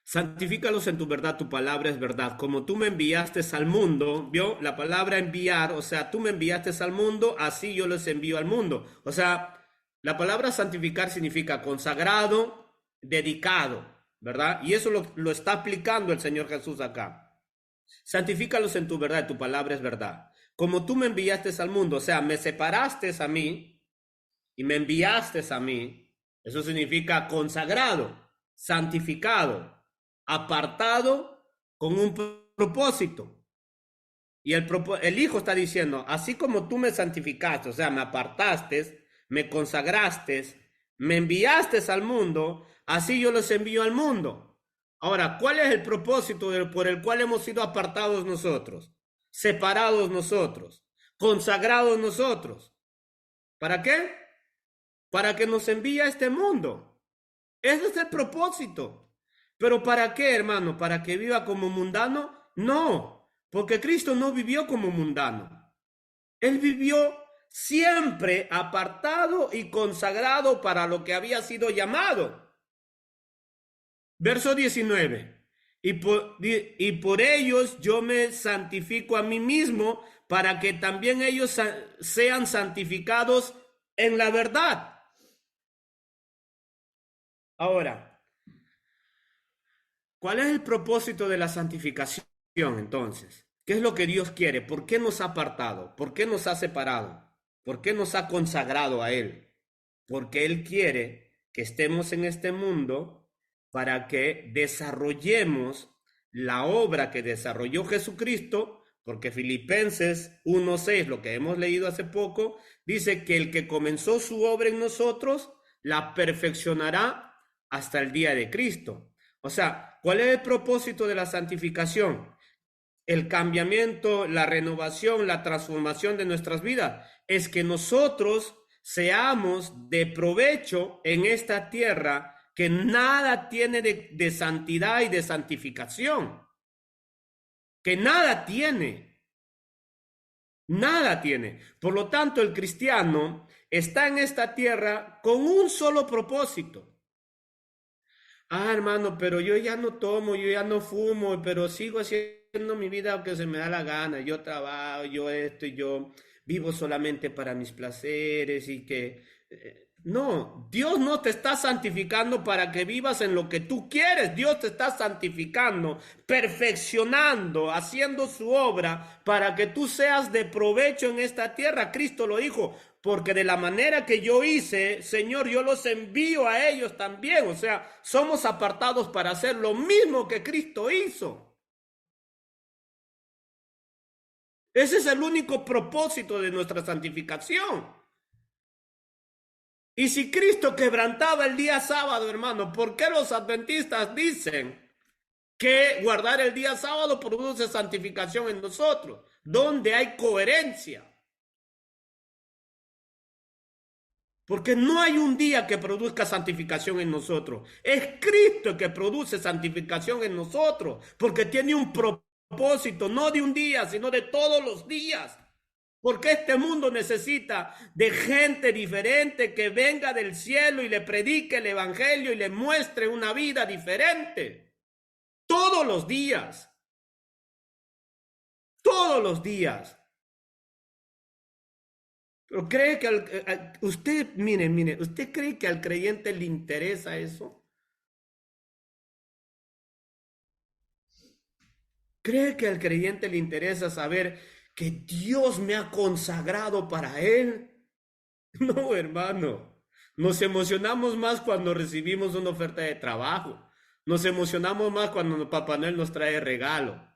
santifícalos en tu verdad, tu palabra es verdad. Como tú me enviaste al mundo, ¿vio? La palabra enviar, o sea, tú me enviaste al mundo, así yo los envío al mundo. O sea, la palabra santificar significa consagrado, dedicado, ¿verdad? Y eso lo está aplicando el Señor Jesús acá. Santifícalos en tu verdad, tu palabra es verdad. Como tú me enviaste al mundo, o sea, me separaste a mí y me enviaste a mí, eso significa consagrado, santificado, apartado con un propósito. Y el Hijo está diciendo, así como tú me santificaste, o sea, me apartaste, me consagraste, me enviaste al mundo, así yo los envío al mundo. Ahora, ¿cuál es el propósito por el cual hemos sido apartados nosotros? Separados nosotros, consagrados nosotros. ¿Para qué? Para que nos envíe a este mundo. Ese es el propósito. ¿Pero para qué, hermano? ¿Para que viva como mundano? No, porque Cristo no vivió como mundano. Él vivió siempre apartado y consagrado para lo que había sido llamado. Verso 19. Y por ellos yo me santifico a mí mismo, para que también ellos sean santificados en la verdad. Ahora, ¿cuál es el propósito de la santificación entonces? ¿Qué es lo que Dios quiere? ¿Por qué nos ha apartado? ¿Por qué nos ha separado? ¿Por qué nos ha consagrado a Él? Porque Él quiere que estemos en este mundo para que desarrollemos la obra que desarrolló Jesucristo, porque Filipenses 1:6, lo que hemos leído hace poco, dice que el que comenzó su obra en nosotros, la perfeccionará hasta el día de Cristo. O sea, ¿cuál es el propósito de la santificación? El cambiamiento, la renovación, la transformación de nuestras vidas, es que nosotros seamos de provecho en esta tierra que nada tiene de santidad y de santificación, que nada tiene, nada tiene. Por lo tanto, el cristiano está en esta tierra con un solo propósito. Ah, hermano, pero yo ya no tomo, yo ya no fumo, pero sigo haciendo mi vida aunque se me da la gana. Yo trabajo, yo esto y yo vivo solamente para mis placeres y que... no, Dios no te está santificando para que vivas en lo que tú quieres. Dios te está santificando, perfeccionando, haciendo su obra para que tú seas de provecho en esta tierra. Cristo lo dijo, porque de la manera que yo hice, Señor, yo los envío a ellos también. O sea, somos apartados para hacer lo mismo que Cristo hizo. Ese es el único propósito de nuestra santificación. Y si Cristo quebrantaba el día sábado, hermano, ¿por qué los adventistas dicen que guardar el día sábado produce santificación en nosotros? ¿Dónde hay coherencia? Porque no hay un día que produzca santificación en nosotros. Es Cristo el que produce santificación en nosotros, porque tiene un propósito, no de un día, sino de todos los días. Porque este mundo necesita de gente diferente que venga del cielo y le predique el evangelio y le muestre una vida diferente. Todos los días. Todos los días. Pero cree que usted, mire, ¿usted cree que al creyente le interesa eso? ¿Cree que al creyente le interesa saber que Dios me ha consagrado para él? No, hermano. Nos emocionamos más cuando recibimos una oferta de trabajo. Nos emocionamos más cuando Papá Noel nos trae regalo.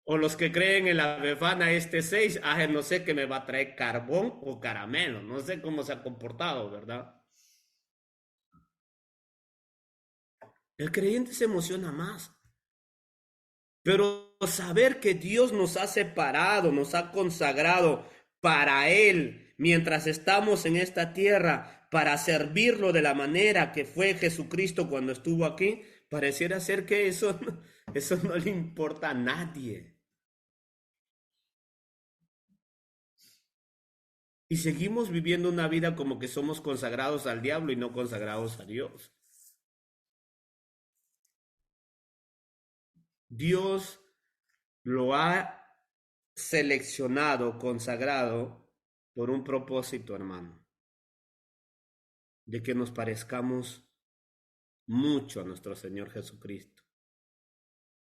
O los que creen en la Befana este 6, no sé qué me va a traer carbón o caramelo. No sé cómo se ha comportado, ¿verdad? El creyente se emociona más. Pero saber que Dios nos ha separado, nos ha consagrado para Él mientras estamos en esta tierra, para servirlo de la manera que fue Jesucristo cuando estuvo aquí, pareciera ser que eso no le importa a nadie. Y seguimos viviendo una vida como que somos consagrados al diablo y no consagrados a Dios. Dios lo ha seleccionado, consagrado por un propósito, hermano, de que nos parezcamos mucho a nuestro Señor Jesucristo.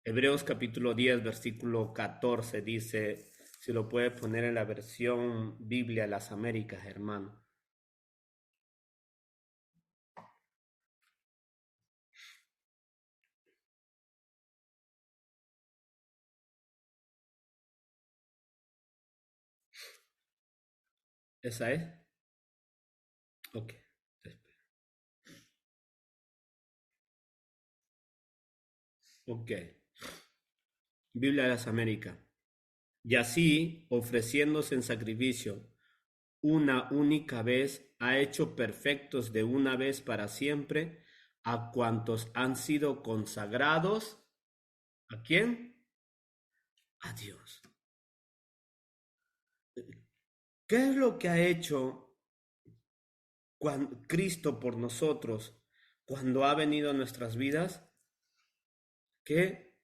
Hebreos capítulo 10, versículo 14 dice, si lo puede poner en la versión Biblia de las Américas, hermano. ¿Esa es? Ok. Ok. Biblia de las Américas. Y así, ofreciéndose en sacrificio una única vez, ha hecho perfectos de una vez para siempre a cuantos han sido consagrados. ¿A quién? A Dios. ¿Qué es lo que ha hecho Cristo por nosotros cuando ha venido a nuestras vidas? Que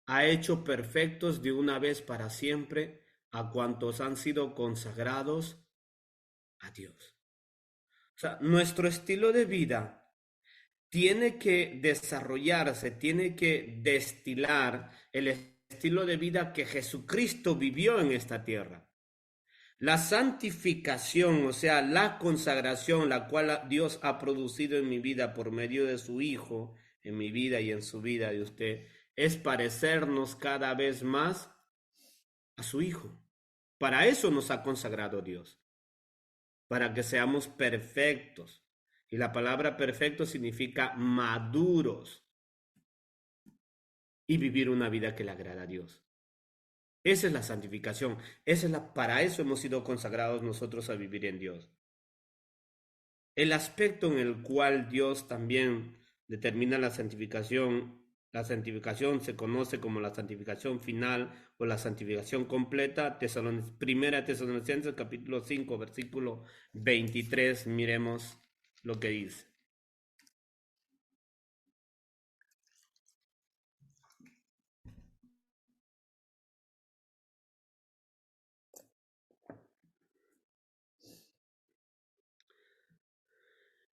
ha hecho perfectos de una vez para siempre a cuantos han sido consagrados a Dios. O sea, nuestro estilo de vida tiene que desarrollarse, tiene que destilar el estilo de vida que Jesucristo vivió en esta tierra. La santificación, o sea, la consagración, la cual Dios ha producido en mi vida por medio de su Hijo, en mi vida y en su vida de usted, es parecernos cada vez más a su Hijo. Para eso nos ha consagrado Dios, para que seamos perfectos. Y la palabra perfecto significa maduros y vivir una vida que le agrada a Dios. Esa es la santificación. Para eso hemos sido consagrados nosotros a vivir en Dios. El aspecto en el cual Dios también determina la santificación se conoce como la santificación final o la santificación completa. Primera Tesalonicenses capítulo 5, versículo 23, miremos lo que dice.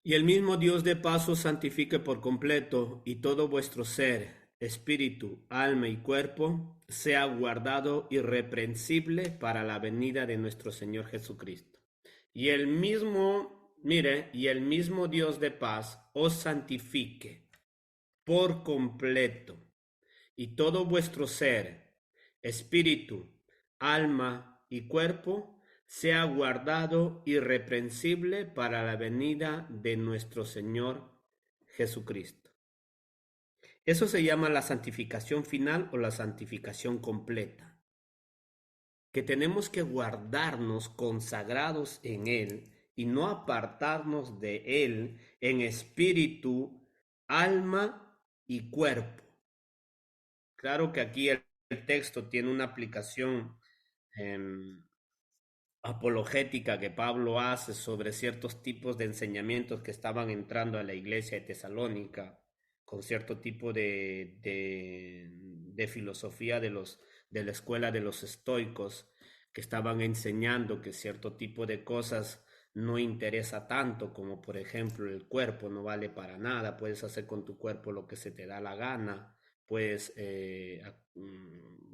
Y el mismo Dios de paz os santifique por completo, y todo vuestro ser, espíritu, alma y cuerpo sea guardado irreprensible para la venida de nuestro Señor Jesucristo. Y el mismo, y el mismo Dios de paz os santifique por completo, y todo vuestro ser, espíritu, alma y cuerpo sea guardado irreprensible para la venida de nuestro Señor Jesucristo. Eso se llama la santificación final o la santificación completa, que tenemos que guardarnos consagrados en Él y no apartarnos de Él en espíritu, alma y cuerpo. Claro que aquí el texto tiene una aplicación apologética que Pablo hace sobre ciertos tipos de enseñamientos que estaban entrando a la iglesia de Tesalónica, con cierto tipo de filosofía de la escuela de los estoicos, que estaban enseñando que cierto tipo de cosas no interesa tanto, como por ejemplo el cuerpo no vale para nada, puedes hacer con tu cuerpo lo que se te da la gana, puedes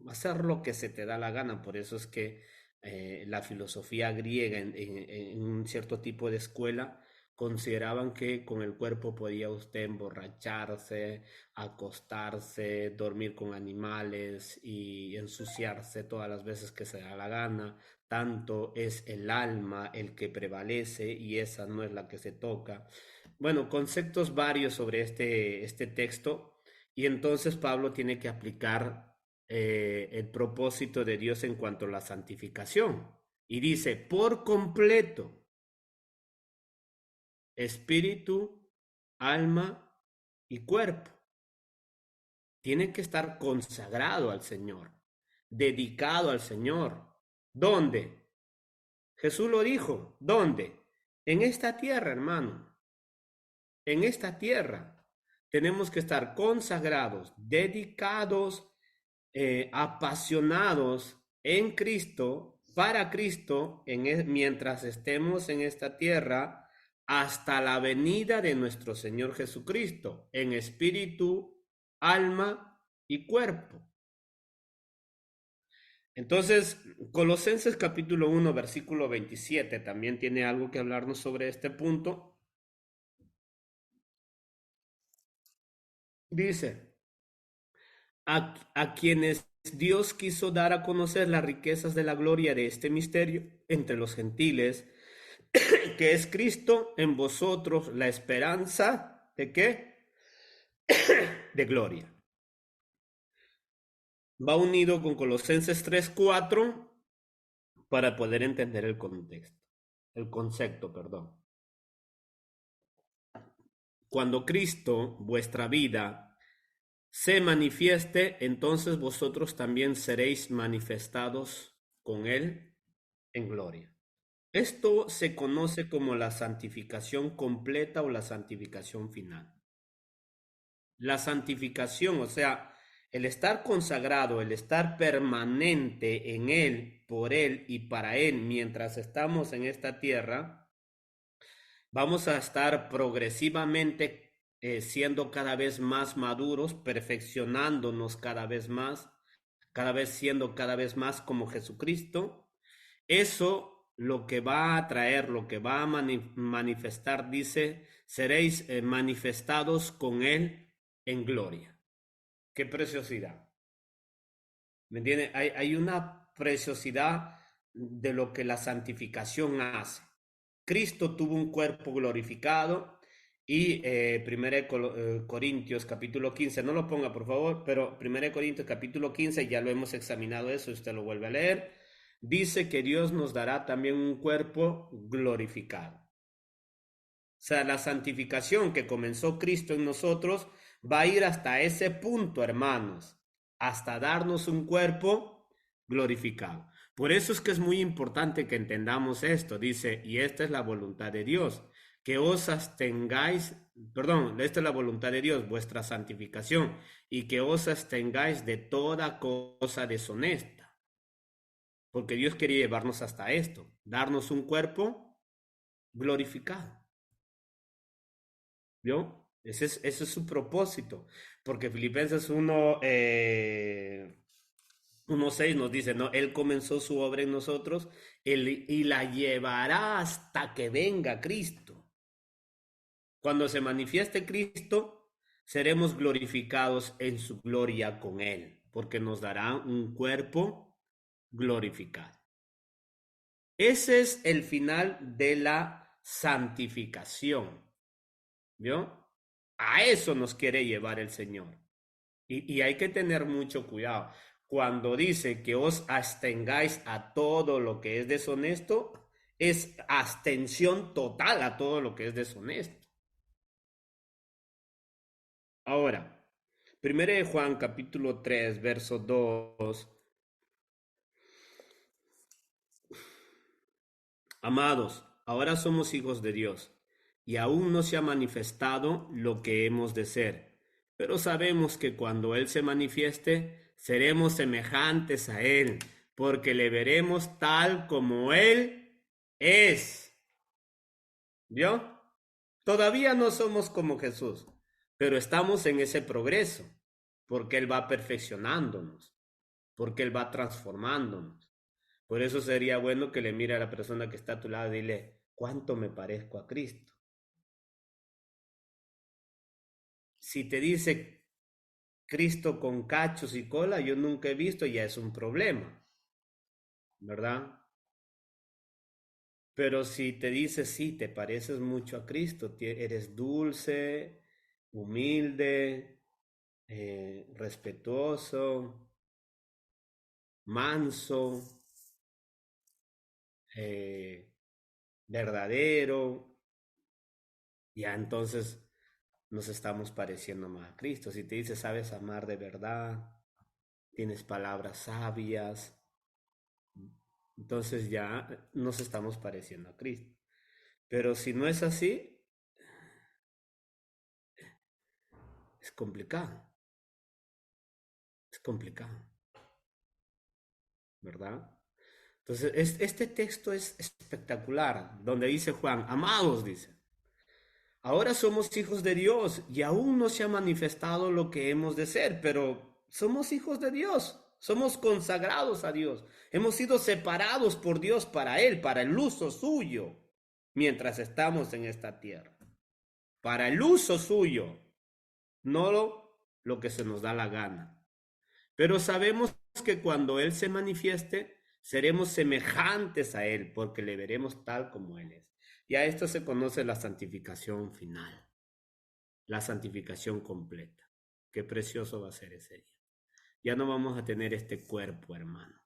hacer lo que se te da la gana. Por eso es que la filosofía griega en un cierto tipo de escuela consideraban que con el cuerpo podía usted emborracharse, acostarse, dormir con animales y ensuciarse todas las veces que se da la gana. Tanto es el alma el que prevalece y esa no es la que se toca. Bueno, conceptos varios sobre este texto, y entonces Pablo tiene que aplicar el propósito de Dios en cuanto a la santificación. Y dice, por completo, espíritu, alma y cuerpo. Tiene que estar consagrado al Señor, dedicado al Señor. ¿Dónde? Jesús lo dijo. ¿Dónde? En esta tierra, hermano. En esta tierra tenemos que estar consagrados, dedicados, apasionados en Cristo, para Cristo, mientras estemos en esta tierra, hasta la venida de nuestro Señor Jesucristo, en espíritu, alma y cuerpo. Entonces, Colosenses capítulo 1, versículo 27, también tiene algo que hablarnos sobre este punto. Dice, a quienes Dios quiso dar a conocer las riquezas de la gloria de este misterio entre los gentiles, que es Cristo en vosotros, la esperanza ¿de qué? De gloria. Va unido con Colosenses 3:4 para poder entender el concepto, perdón. Cuando Cristo, vuestra vida, se manifieste, entonces vosotros también seréis manifestados con Él en gloria. Esto se conoce como la santificación completa o la santificación final. La santificación, o sea, el estar consagrado, el estar permanente en Él, por Él y para Él mientras estamos en esta tierra, vamos a estar progresivamente siendo cada vez más maduros, perfeccionándonos cada vez más, cada vez siendo cada vez más como Jesucristo. Eso lo que va a traer, lo que va a manifestar, dice, seréis manifestados con Él en gloria. Qué preciosidad. ¿Me entiendes? Hay una preciosidad de lo que la santificación hace. Cristo tuvo un cuerpo glorificado y 1 Corintios capítulo 15, no lo ponga por favor, pero 1 Corintios capítulo 15, ya lo hemos examinado eso, usted lo vuelve a leer, dice que Dios nos dará también un cuerpo glorificado. O sea, la santificación que comenzó Cristo en nosotros va a ir hasta ese punto, hermanos, hasta darnos un cuerpo glorificado. Por eso es que es muy importante que entendamos esto. Dice, y esta es la voluntad de Dios, que os abstengáis, perdón, esta es la voluntad de Dios, vuestra santificación, y que os abstengáis de toda cosa deshonesta. Porque Dios quería llevarnos hasta esto, darnos un cuerpo glorificado. ¿Vio? Ese es su propósito, porque Filipenses 1:6 nos dice, ¿no? Él comenzó su obra en nosotros y la llevará hasta que venga Cristo. Cuando se manifieste Cristo, seremos glorificados en su gloria con Él, porque nos dará un cuerpo glorificado. Ese es el final de la santificación. ¿Vio? A eso nos quiere llevar el Señor. Y hay que tener mucho cuidado. Cuando dice que os abstengáis a todo lo que es deshonesto, es abstención total a todo lo que es deshonesto. Ahora, 1 de Juan capítulo 3, verso 2. Amados, ahora somos hijos de Dios, y aún no se ha manifestado lo que hemos de ser, pero sabemos que cuando Él se manifieste, seremos semejantes a Él, porque le veremos tal como Él es. ¿Vio? Todavía no somos como Jesús, pero estamos en ese progreso, porque Él va perfeccionándonos, porque Él va transformándonos. Por eso sería bueno que le mire a la persona que está a tu lado y dile, ¿cuánto me parezco a Cristo? Si te dice Cristo con cachos y cola, yo nunca he visto, ya es un problema, ¿verdad? Pero si te dice, sí, te pareces mucho a Cristo, eres dulce, humilde, respetuoso, manso, eh, verdadero, ya entonces nos estamos pareciendo más a Cristo. Si te dice, sabes amar de verdad, tienes palabras sabias, entonces ya nos estamos pareciendo a Cristo. Pero si no es así, es complicado, es complicado, ¿verdad? Entonces, este texto es espectacular, donde dice Juan, amados, dice, ahora somos hijos de Dios y aún no se ha manifestado lo que hemos de ser, pero somos hijos de Dios, somos consagrados a Dios, hemos sido separados por Dios para Él, para el uso suyo, mientras estamos en esta tierra, para el uso suyo, no lo que se nos da la gana. Pero sabemos que cuando Él se manifieste, seremos semejantes a Él, porque le veremos tal como Él es. Y a esto se conoce la santificación final, la santificación completa. Qué precioso va a ser ese día. Ya no vamos a tener este cuerpo, hermano,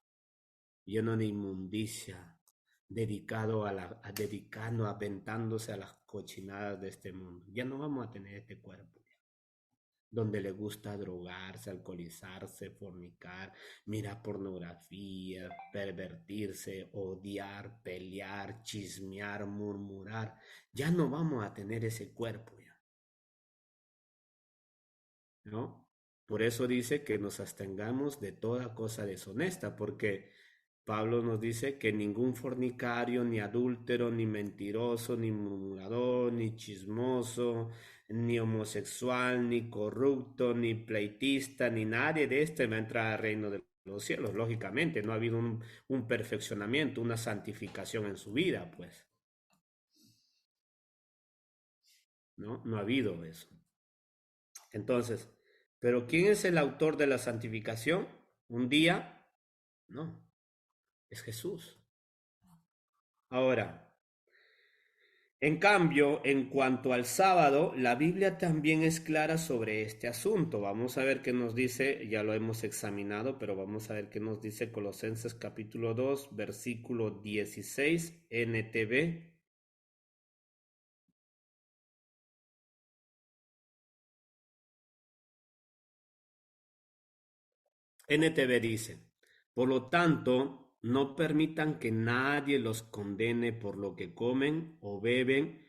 lleno de inmundicia, dedicando, aventándose a las cochinadas de este mundo. Ya no vamos a tener este cuerpo donde le gusta drogarse, alcoholizarse, fornicar, mirar pornografía, pervertirse, odiar, pelear, chismear, murmurar. Ya no vamos a tener ese cuerpo ya, ¿no? Por eso dice que nos abstengamos de toda cosa deshonesta, porque Pablo nos dice que ningún fornicario, ni adúltero, ni mentiroso, ni murmurador, ni chismoso, ni homosexual, ni corrupto, ni pleitista, ni nadie de este va a entrar al reino de los cielos. Lógicamente, no ha habido un perfeccionamiento, una santificación en su vida, pues, ¿no? No ha habido eso. Entonces, ¿pero quién es el autor de la santificación? ¿Un día? No, es Jesús. Ahora, en cambio, en cuanto al sábado, la Biblia también es clara sobre este asunto. Vamos a ver qué nos dice, ya lo hemos examinado, pero vamos a ver qué nos dice Colosenses capítulo 2, versículo 16, NTV. NTV dice, por lo tanto, no permitan que nadie los condene por lo que comen o beben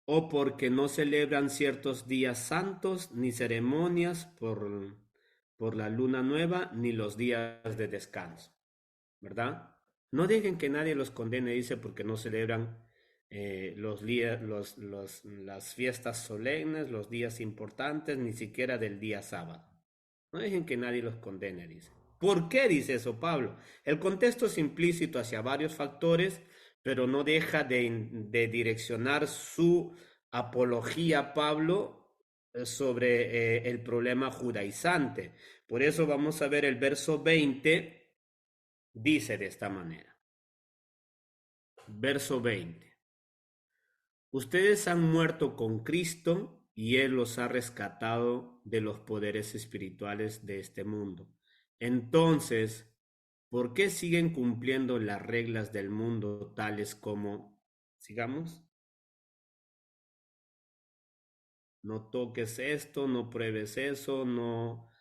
o porque no celebran ciertos días santos ni ceremonias por la luna nueva ni los días de descanso, ¿verdad? No dejen que nadie los condene, dice, porque no celebran los días, las fiestas solemnes, los días importantes, ni siquiera del día sábado. No dejen que nadie los condene, dice. ¿Por qué dice eso Pablo? El contexto es implícito hacia varios factores, pero no deja de direccionar su apología Pablo sobre el problema judaizante. Por eso vamos a ver el verso 20, dice de esta manera. Verso 20. Ustedes han muerto con Cristo y Él los ha rescatado de los poderes espirituales de este mundo. Entonces, ¿por qué siguen cumpliendo las reglas del mundo tales como, sigamos, no toques esto, no pruebes eso, no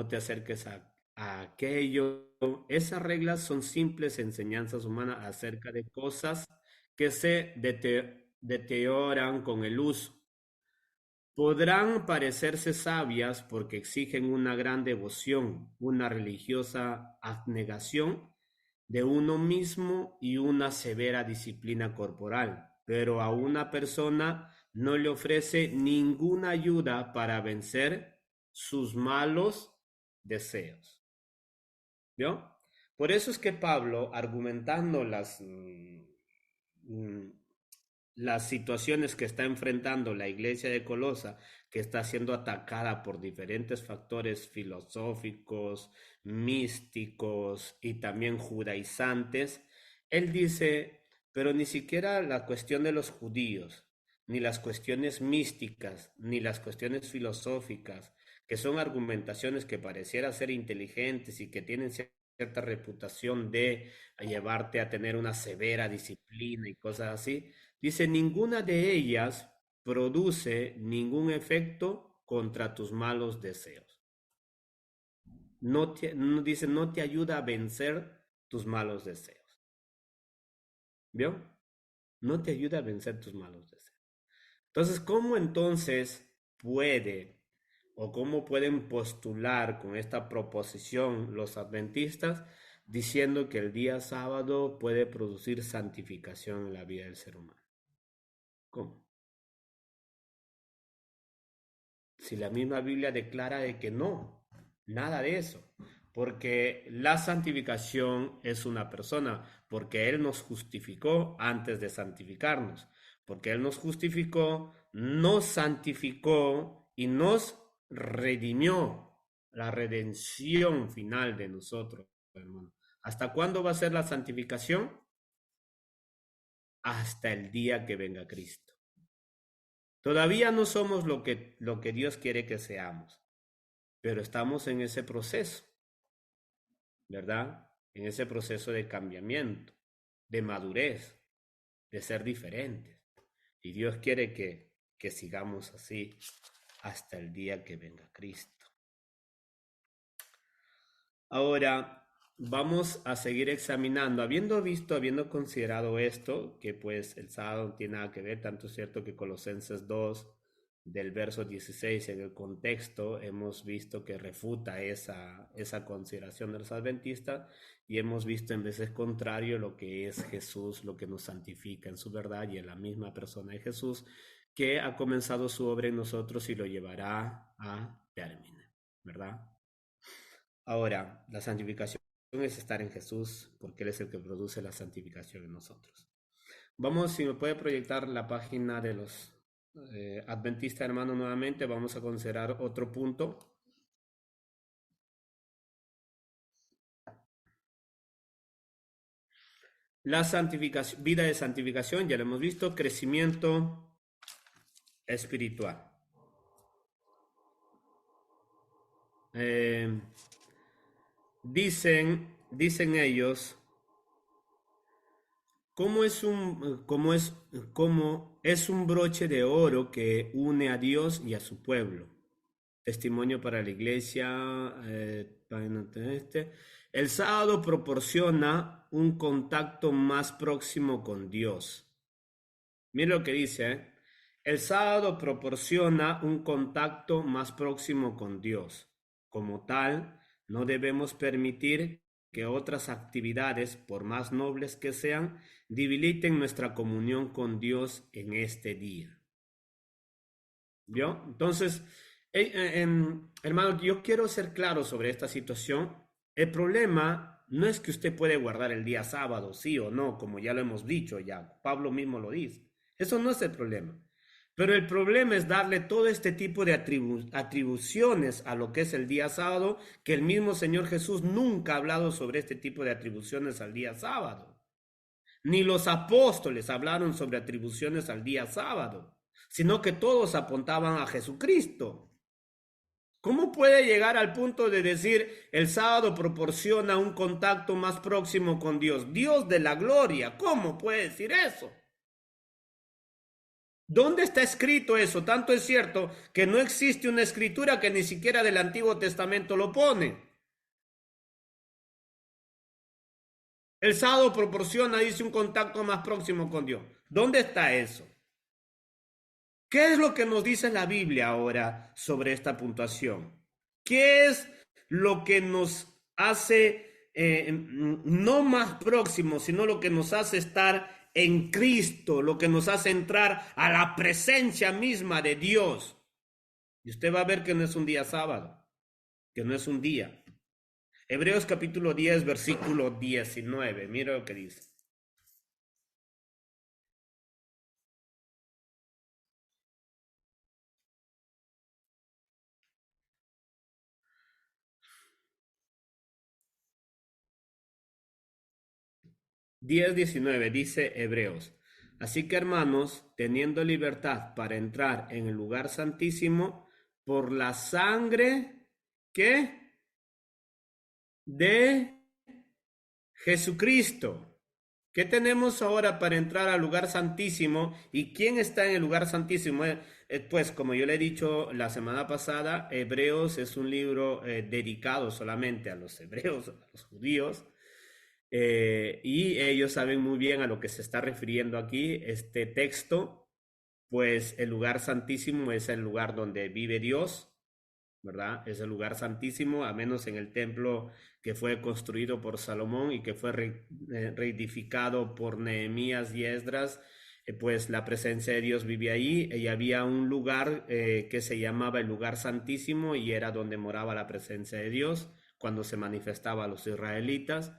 te acerques a aquello? Esas reglas son simples enseñanzas humanas acerca de cosas que se deterioran con el uso. Podrán parecerse sabias porque exigen una gran devoción, una religiosa abnegación de uno mismo y una severa disciplina corporal, pero a una persona no le ofrece ninguna ayuda para vencer sus malos deseos. ¿Vio? Por eso es que Pablo, argumentando mm, las situaciones que está enfrentando la iglesia de Colosa, que está siendo atacada por diferentes factores filosóficos, místicos y también judaizantes, él dice, pero ni siquiera la cuestión de los judíos, ni las cuestiones místicas, ni las cuestiones filosóficas, que son argumentaciones que pareciera ser inteligentes y que tienen cierta reputación de llevarte a tener una severa disciplina y cosas así. Dice, ninguna de ellas produce ningún efecto contra tus malos deseos. Dice, no te ayuda a vencer tus malos deseos. ¿Vio? No te ayuda a vencer tus malos deseos. Entonces, ¿cómo entonces puede o cómo pueden postular con esta proposición los adventistas diciendo que el día sábado puede producir santificación en la vida del ser humano? ¿Cómo? Si la misma Biblia declara de que no, nada de eso, porque la santificación es una persona, porque Él nos justificó antes de santificarnos, porque Él nos justificó, nos santificó y nos redimió, la redención final de nosotros, hermano. ¿Hasta cuándo va a ser la santificación? Hasta el día que venga Cristo. Todavía no somos lo que Dios quiere que seamos, pero estamos en ese proceso, ¿verdad? En ese proceso de cambiamiento, de madurez, de ser diferentes. Y Dios quiere que sigamos así hasta el día que venga Cristo. Ahora vamos a seguir examinando, habiendo considerado esto, que pues el sábado no tiene nada que ver, tanto es cierto que Colosenses 2, del verso 16 en el contexto, hemos visto que refuta esa consideración de los adventistas y hemos visto en veces contrario lo que es Jesús, lo que nos santifica en su verdad y en la misma persona de Jesús, que ha comenzado su obra en nosotros y lo llevará a término, ¿verdad? Ahora, la santificación es estar en Jesús, porque Él es el que produce la santificación en nosotros. Vamos, si me puede proyectar la página de los adventista, hermano, nuevamente vamos a considerar otro punto. La santificación, vida de santificación, ya lo hemos visto, crecimiento espiritual. Eh, dicen ellos, cómo es un broche de oro que une a Dios y a su pueblo. Testimonio para la iglesia. El sábado proporciona un contacto más próximo con Dios. Mira lo que dice, ¿eh? El sábado proporciona un contacto más próximo con Dios. Como tal, no debemos permitir que otras actividades, por más nobles que sean, debiliten nuestra comunión con Dios en este día. ¿Vio? Entonces, hermano, yo quiero ser claro sobre esta situación. El problema no es que usted puede guardar el día sábado, sí o no, como ya lo hemos dicho ya. Pablo mismo lo dice. Eso no es el problema. Pero el problema es darle todo este tipo de atribuciones a lo que es el día sábado, que el mismo Señor Jesús nunca ha hablado sobre este tipo de atribuciones al día sábado. Ni los apóstoles hablaron sobre atribuciones al día sábado, sino que todos apuntaban a Jesucristo. ¿Cómo puede llegar al punto de decir el sábado proporciona un contacto más próximo con Dios? Dios de la gloria, ¿cómo puede decir eso? ¿Dónde está escrito eso? Tanto es cierto que no existe una escritura que ni siquiera del Antiguo Testamento lo pone. El sábado proporciona, dice, un contacto más próximo con Dios. ¿Dónde está eso? ¿Qué es lo que nos dice la Biblia ahora sobre esta puntuación? ¿Qué es lo que nos hace no más próximos, sino lo que nos hace estar en Cristo, lo que nos hace entrar a la presencia misma de Dios? Y usted va a ver que no es un día sábado, que no es un día. Hebreos capítulo 10, versículo 19. Mira lo que dice. Diez 19 dice Hebreos. Así que hermanos, teniendo libertad para entrar en el lugar santísimo por la sangre que de Jesucristo. ¿Qué tenemos ahora para entrar al lugar santísimo? ¿Y quién está en el lugar santísimo? Pues como yo le he dicho la semana pasada, Hebreos es un libro dedicado solamente a los hebreos, a los judíos, y ellos saben muy bien a lo que se está refiriendo aquí este texto, pues el lugar santísimo es el lugar donde vive Dios, ¿verdad? Es el lugar santísimo, a menos en el templo que fue construido por Salomón y que fue reedificado por Nehemías y Esdras, pues la presencia de Dios vive ahí y había un lugar que se llamaba el lugar santísimo y era donde moraba la presencia de Dios cuando se manifestaba a los israelitas.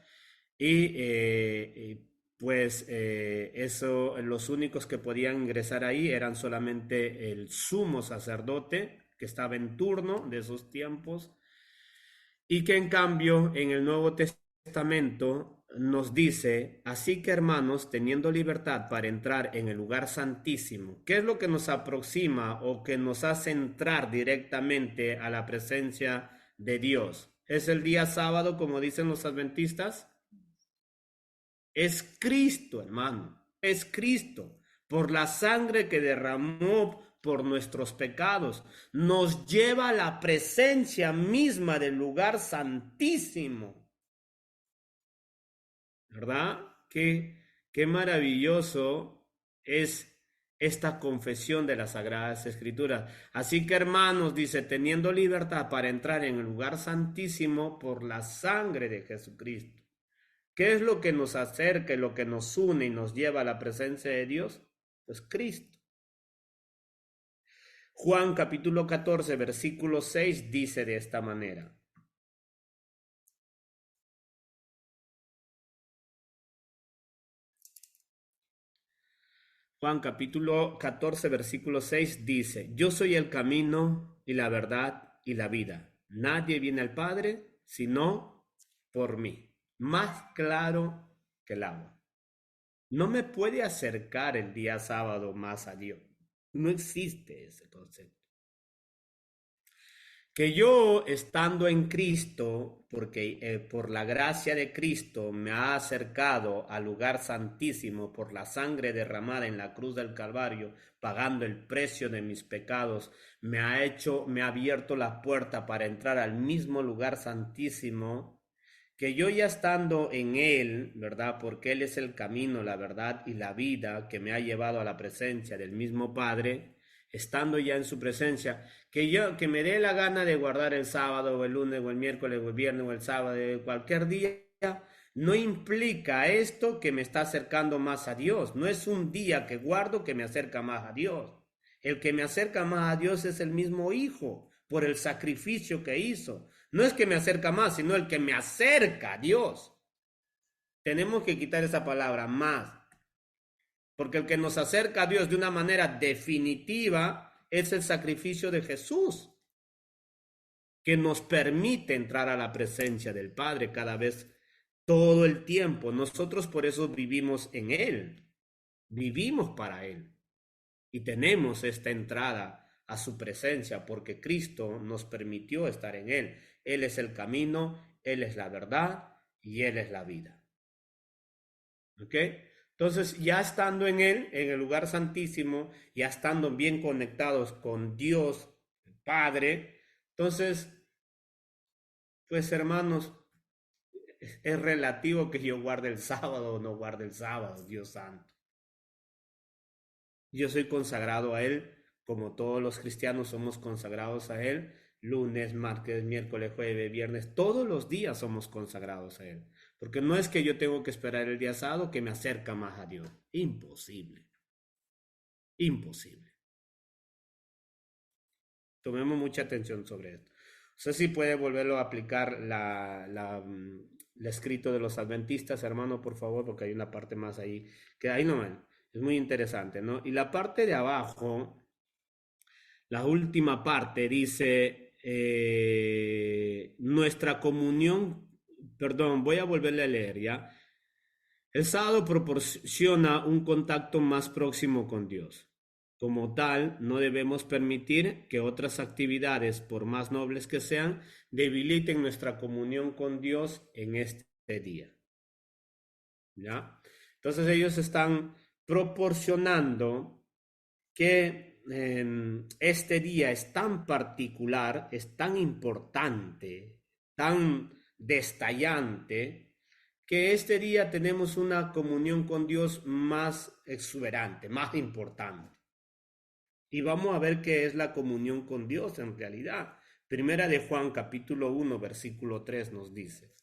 Y pues eso, los únicos que podían ingresar ahí eran solamente el sumo sacerdote que estaba en turno de esos tiempos y que en cambio en el Nuevo Testamento nos dice, así que hermanos, teniendo libertad para entrar en el lugar santísimo, ¿qué es lo que nos aproxima o que nos hace entrar directamente a la presencia de Dios? ¿Es el día sábado, como dicen los adventistas? Es Cristo, hermano, es Cristo, por la sangre que derramó por nuestros pecados, nos lleva a la presencia misma del lugar santísimo. ¿Verdad? Qué maravilloso es esta confesión de las Sagradas Escrituras. Así que hermanos, dice, teniendo libertad para entrar en el lugar santísimo por la sangre de Jesucristo. ¿Qué es lo que nos acerca, lo que nos une y nos lleva a la presencia de Dios? Pues Cristo. Juan capítulo 14, versículo 6 dice de esta manera. Juan capítulo 14, versículo 6 dice, yo soy el camino y la verdad y la vida. Nadie viene al Padre sino por mí. Más claro que el agua. No me puede acercar el día sábado más a Dios. No existe ese concepto. Que yo estando en Cristo, porque por la gracia de Cristo me ha acercado al lugar santísimo por la sangre derramada en la cruz del Calvario, pagando el precio de mis pecados, me ha abierto la puerta para entrar al mismo lugar santísimo, que yo ya estando en Él, ¿verdad? Porque Él es el camino, la verdad y la vida que me ha llevado a la presencia del mismo Padre, estando ya en su presencia, que me dé la gana de guardar el sábado o el lunes o el miércoles o el viernes o el sábado, cualquier día, no implica esto que me está acercando más a Dios. No es un día que guardo que me acerca más a Dios. El que me acerca más a Dios es el mismo Hijo por el sacrificio que hizo. No es que me acerca más, sino el que me acerca a Dios. Tenemos que quitar esa palabra más. Porque el que nos acerca a Dios de una manera definitiva es el sacrificio de Jesús, que nos permite entrar a la presencia del Padre cada vez, todo el tiempo. Nosotros por eso vivimos en Él, vivimos para Él y tenemos esta entrada a su presencia porque Cristo nos permitió estar en Él. Él es el camino, Él es la verdad y Él es la vida. ¿Ok? Entonces, ya estando en Él, en el lugar santísimo, ya estando bien conectados con Dios, el Padre, entonces, pues hermanos, es relativo que yo guarde el sábado o no guarde el sábado, Dios santo. Yo soy consagrado a Él, como todos los cristianos somos consagrados a Él, lunes, martes, miércoles, jueves, viernes, todos los días somos consagrados a Él. Porque no es que yo tengo que esperar el día sábado que me acerca más a Dios. Imposible. Imposible. Tomemos mucha atención sobre esto. No sé si puede volverlo a aplicar el escrito de los adventistas, hermano, por favor, porque hay una parte más ahí, que ahí no es muy interesante, ¿no? Y la parte de abajo, la última parte dice, nuestra comunión, perdón, voy a volverle a leer, ¿ya? El sábado proporciona un contacto más próximo con Dios. Como tal, no debemos permitir que otras actividades, por más nobles que sean, debiliten nuestra comunión con Dios en este día. ¿Ya? Entonces ellos están proporcionando que este día es tan particular, es tan importante, tan destallante, que este día tenemos una comunión con Dios más exuberante, más importante. Y vamos a ver qué es la comunión con Dios en realidad. Primera de Juan, capítulo 1, versículo 3 nos dice.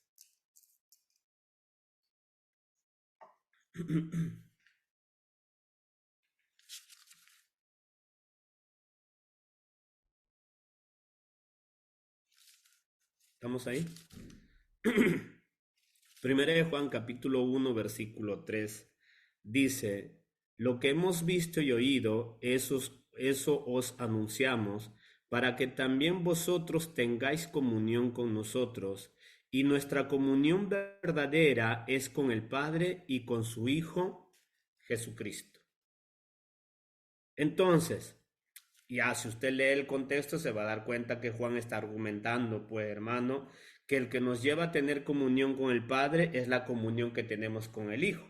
¿Estamos ahí? Primera de Juan capítulo 1 versículo 3 dice, lo que hemos visto y oído, eso os anunciamos, para que también vosotros tengáis comunión con nosotros, y nuestra comunión verdadera es con el Padre y con su Hijo Jesucristo. Entonces, ya si usted lee el contexto se va a dar cuenta que Juan está argumentando, pues hermano, que el que nos lleva a tener comunión con el Padre es la comunión que tenemos con el Hijo.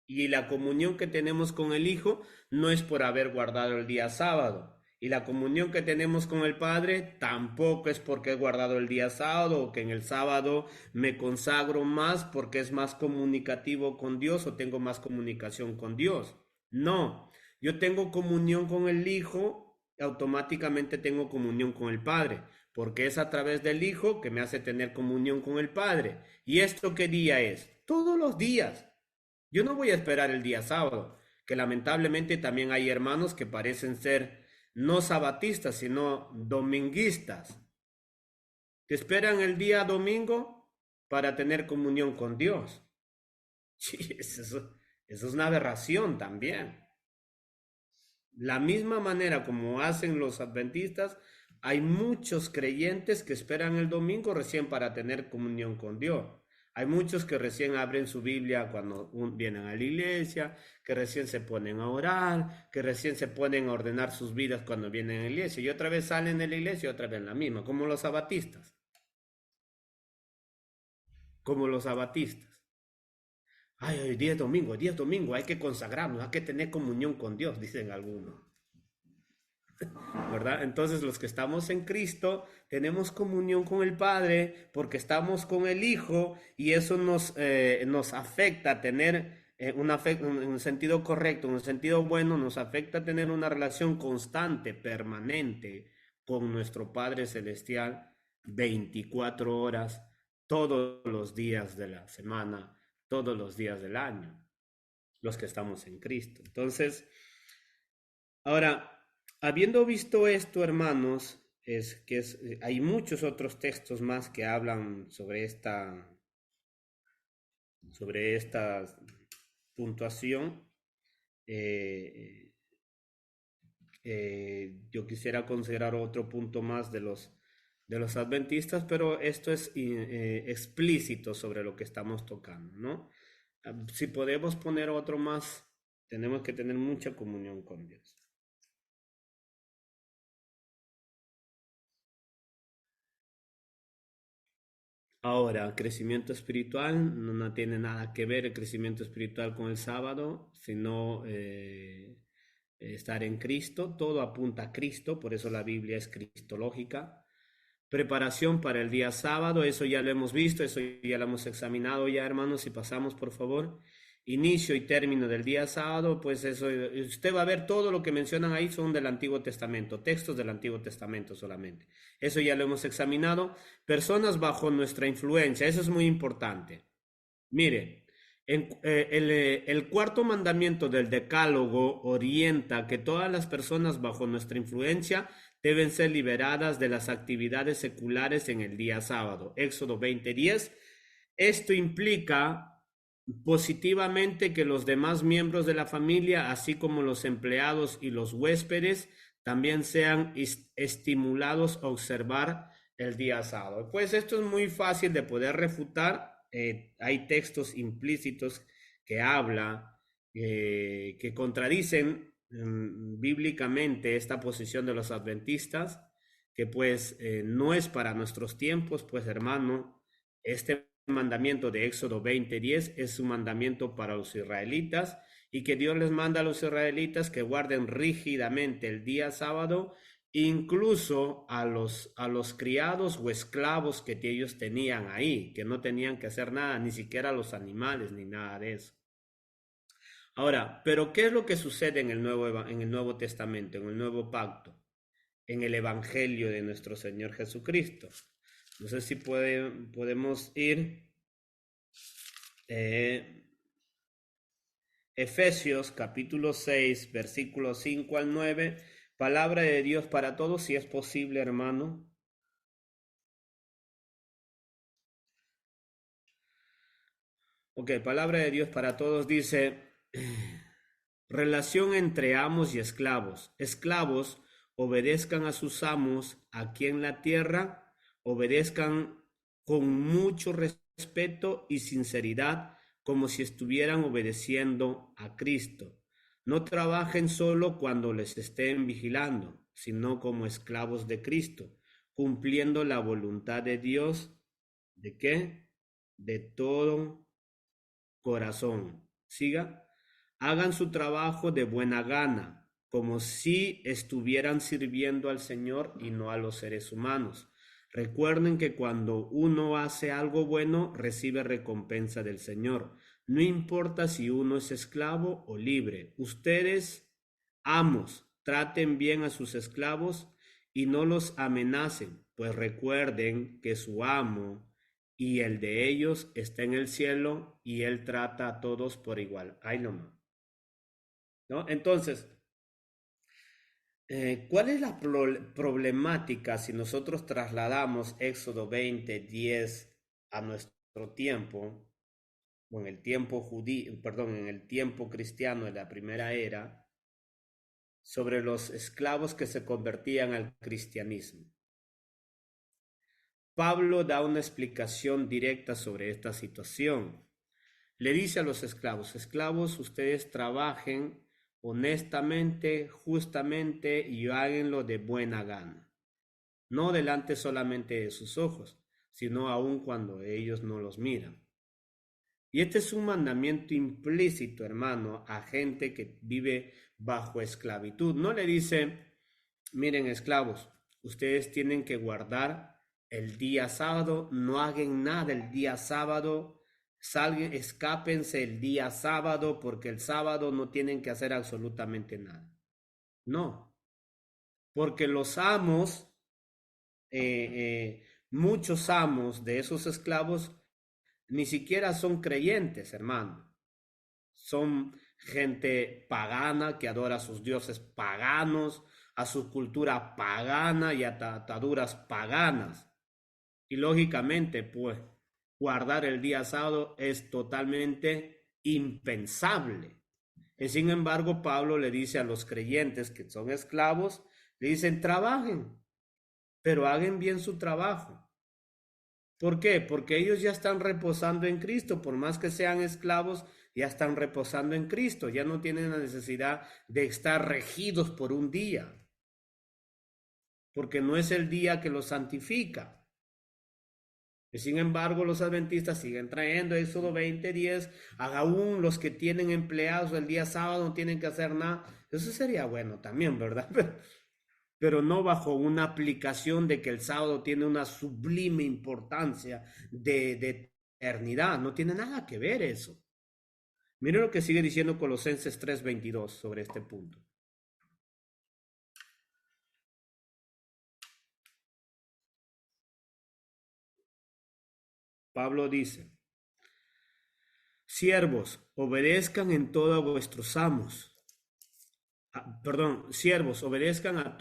Y la comunión que tenemos con el Hijo no es por haber guardado el día sábado. Y la comunión que tenemos con el Padre tampoco es porque he guardado el día sábado o que en el sábado me consagro más porque es más comunicativo con Dios o tengo más comunicación con Dios. No, yo tengo comunión con el Hijo, automáticamente tengo comunión con el Padre, porque es a través del Hijo que me hace tener comunión con el Padre. ¿Y esto qué día es? Todos los días. Yo no voy a esperar el día sábado, que lamentablemente también hay hermanos que parecen ser no sabatistas, sino dominguistas, que esperan el día domingo para tener comunión con Dios. Sí, Eso es una aberración también. La misma manera como hacen los adventistas, hay muchos creyentes que esperan el domingo recién para tener comunión con Dios. Hay muchos que recién abren su Biblia cuando vienen a la iglesia, que recién se ponen a orar, que recién se ponen a ordenar sus vidas cuando vienen a la iglesia y otra vez salen de la iglesia y otra vez la misma, como los sabatistas, como los sabatistas. Ay, hoy día es domingo, hay que consagrarnos, hay que tener comunión con Dios, dicen algunos. ¿Verdad? Entonces los que estamos en Cristo tenemos comunión con el Padre porque estamos con el Hijo y eso nos afecta a tener un sentido correcto, un sentido bueno, nos afecta a tener una relación constante, permanente con nuestro Padre Celestial 24 horas, todos los días de la semana, todos los días del año, los que estamos en Cristo. Entonces, ahora, habiendo visto esto, hermanos, hay muchos otros textos más que hablan sobre esta puntuación. Eh, yo quisiera considerar otro punto más de los adventistas, pero esto es explícito sobre lo que estamos tocando, ¿no? Si podemos poner otro más, tenemos que tener mucha comunión con Dios. Ahora, crecimiento espiritual no tiene nada que ver el crecimiento espiritual con el sábado, sino estar en Cristo. Todo apunta a Cristo, por eso la Biblia es cristológica. Preparación para el día sábado, eso ya lo hemos visto, eso ya lo hemos examinado ya, hermanos, si pasamos, por favor. Inicio y término del día sábado, pues eso, usted va a ver todo lo que mencionan ahí son del Antiguo Testamento, textos del Antiguo Testamento solamente. Eso ya lo hemos examinado. Personas bajo nuestra influencia, eso es muy importante. Mire, el cuarto mandamiento del Decálogo orienta que todas las personas bajo nuestra influencia deben ser liberadas de las actividades seculares en el día sábado. Éxodo 20:10. Esto implica positivamente que los demás miembros de la familia, así como los empleados y los huéspedes, también sean estimulados a observar el día sábado. Pues esto es muy fácil de poder refutar. Hay textos implícitos que habla, que contradicen bíblicamente esta posición de los adventistas, que pues no es para nuestros tiempos, pues hermano, este mandamiento de Éxodo 20:10 es un mandamiento para los israelitas y que Dios les manda a los israelitas que guarden rígidamente el día sábado, incluso a los criados o esclavos que ellos tenían ahí, que no tenían que hacer nada, ni siquiera los animales, ni nada de eso. Ahora, pero ¿qué es lo que sucede en el Nuevo Testamento, en el Nuevo Pacto, en el Evangelio de nuestro Señor Jesucristo? No sé si podemos ir Efesios capítulo 6, versículos 5 al 9, palabra de Dios para todos, si es posible, hermano. Ok, palabra de Dios para todos dice, relación entre amos y esclavos. Esclavos, obedezcan a sus amos aquí en la tierra, obedezcan con mucho respeto y sinceridad, como si estuvieran obedeciendo a Cristo. No trabajen solo cuando les estén vigilando, sino como esclavos de Cristo, cumpliendo la voluntad de Dios. ¿De qué? De todo corazón. Siga. Hagan su trabajo de buena gana, como si estuvieran sirviendo al Señor y no a los seres humanos. Recuerden que cuando uno hace algo bueno, recibe recompensa del Señor. No importa si uno es esclavo o libre. Ustedes, amos, traten bien a sus esclavos y no los amenacen, pues recuerden que su amo y el de ellos está en el cielo y él trata a todos por igual. Ay, no. ¿No? Entonces, ¿cuál es la problemática si nosotros trasladamos Éxodo 20:10 a nuestro tiempo? o en el tiempo judío, perdón, en el tiempo cristiano de la primera era, sobre los esclavos que se convertían al cristianismo. Pablo da una explicación directa sobre esta situación. Le dice a los esclavos, esclavos, ustedes trabajen honestamente, justamente y háganlo de buena gana, no delante solamente de sus ojos, sino aun cuando ellos no los miran. Y este es un mandamiento implícito, hermano, a gente que vive bajo esclavitud. No le dice, miren, esclavos, ustedes tienen que guardar el día sábado, no hagan nada el día sábado, salgan, escápense el día sábado, porque el sábado no tienen que hacer absolutamente nada. No, porque los amos, muchos amos de esos esclavos, ni siquiera son creyentes, hermano. Son gente pagana que adora a sus dioses paganos, a su cultura pagana y ataduras paganas. Y lógicamente, pues, guardar el día sábado es totalmente impensable. Y sin embargo, Pablo le dice a los creyentes que son esclavos, le dicen, trabajen, pero hagan bien su trabajo. ¿Por qué? Porque ellos ya están reposando en Cristo, por más que sean esclavos, ya están reposando en Cristo, ya no tienen la necesidad de estar regidos por un día, porque no es el día que los santifica. Y sin embargo, los adventistas siguen trayendo Éxodo 20:10, aún los que tienen empleados el día sábado no tienen que hacer nada. Eso sería bueno también, ¿verdad? Pero no bajo una aplicación de que el sábado tiene una sublime importancia de eternidad. No tiene nada que ver eso. Miren lo que sigue diciendo Colosenses 3:22 sobre este punto. Pablo dice, siervos, obedezcan en todo a vuestros amos. Siervos, obedezcan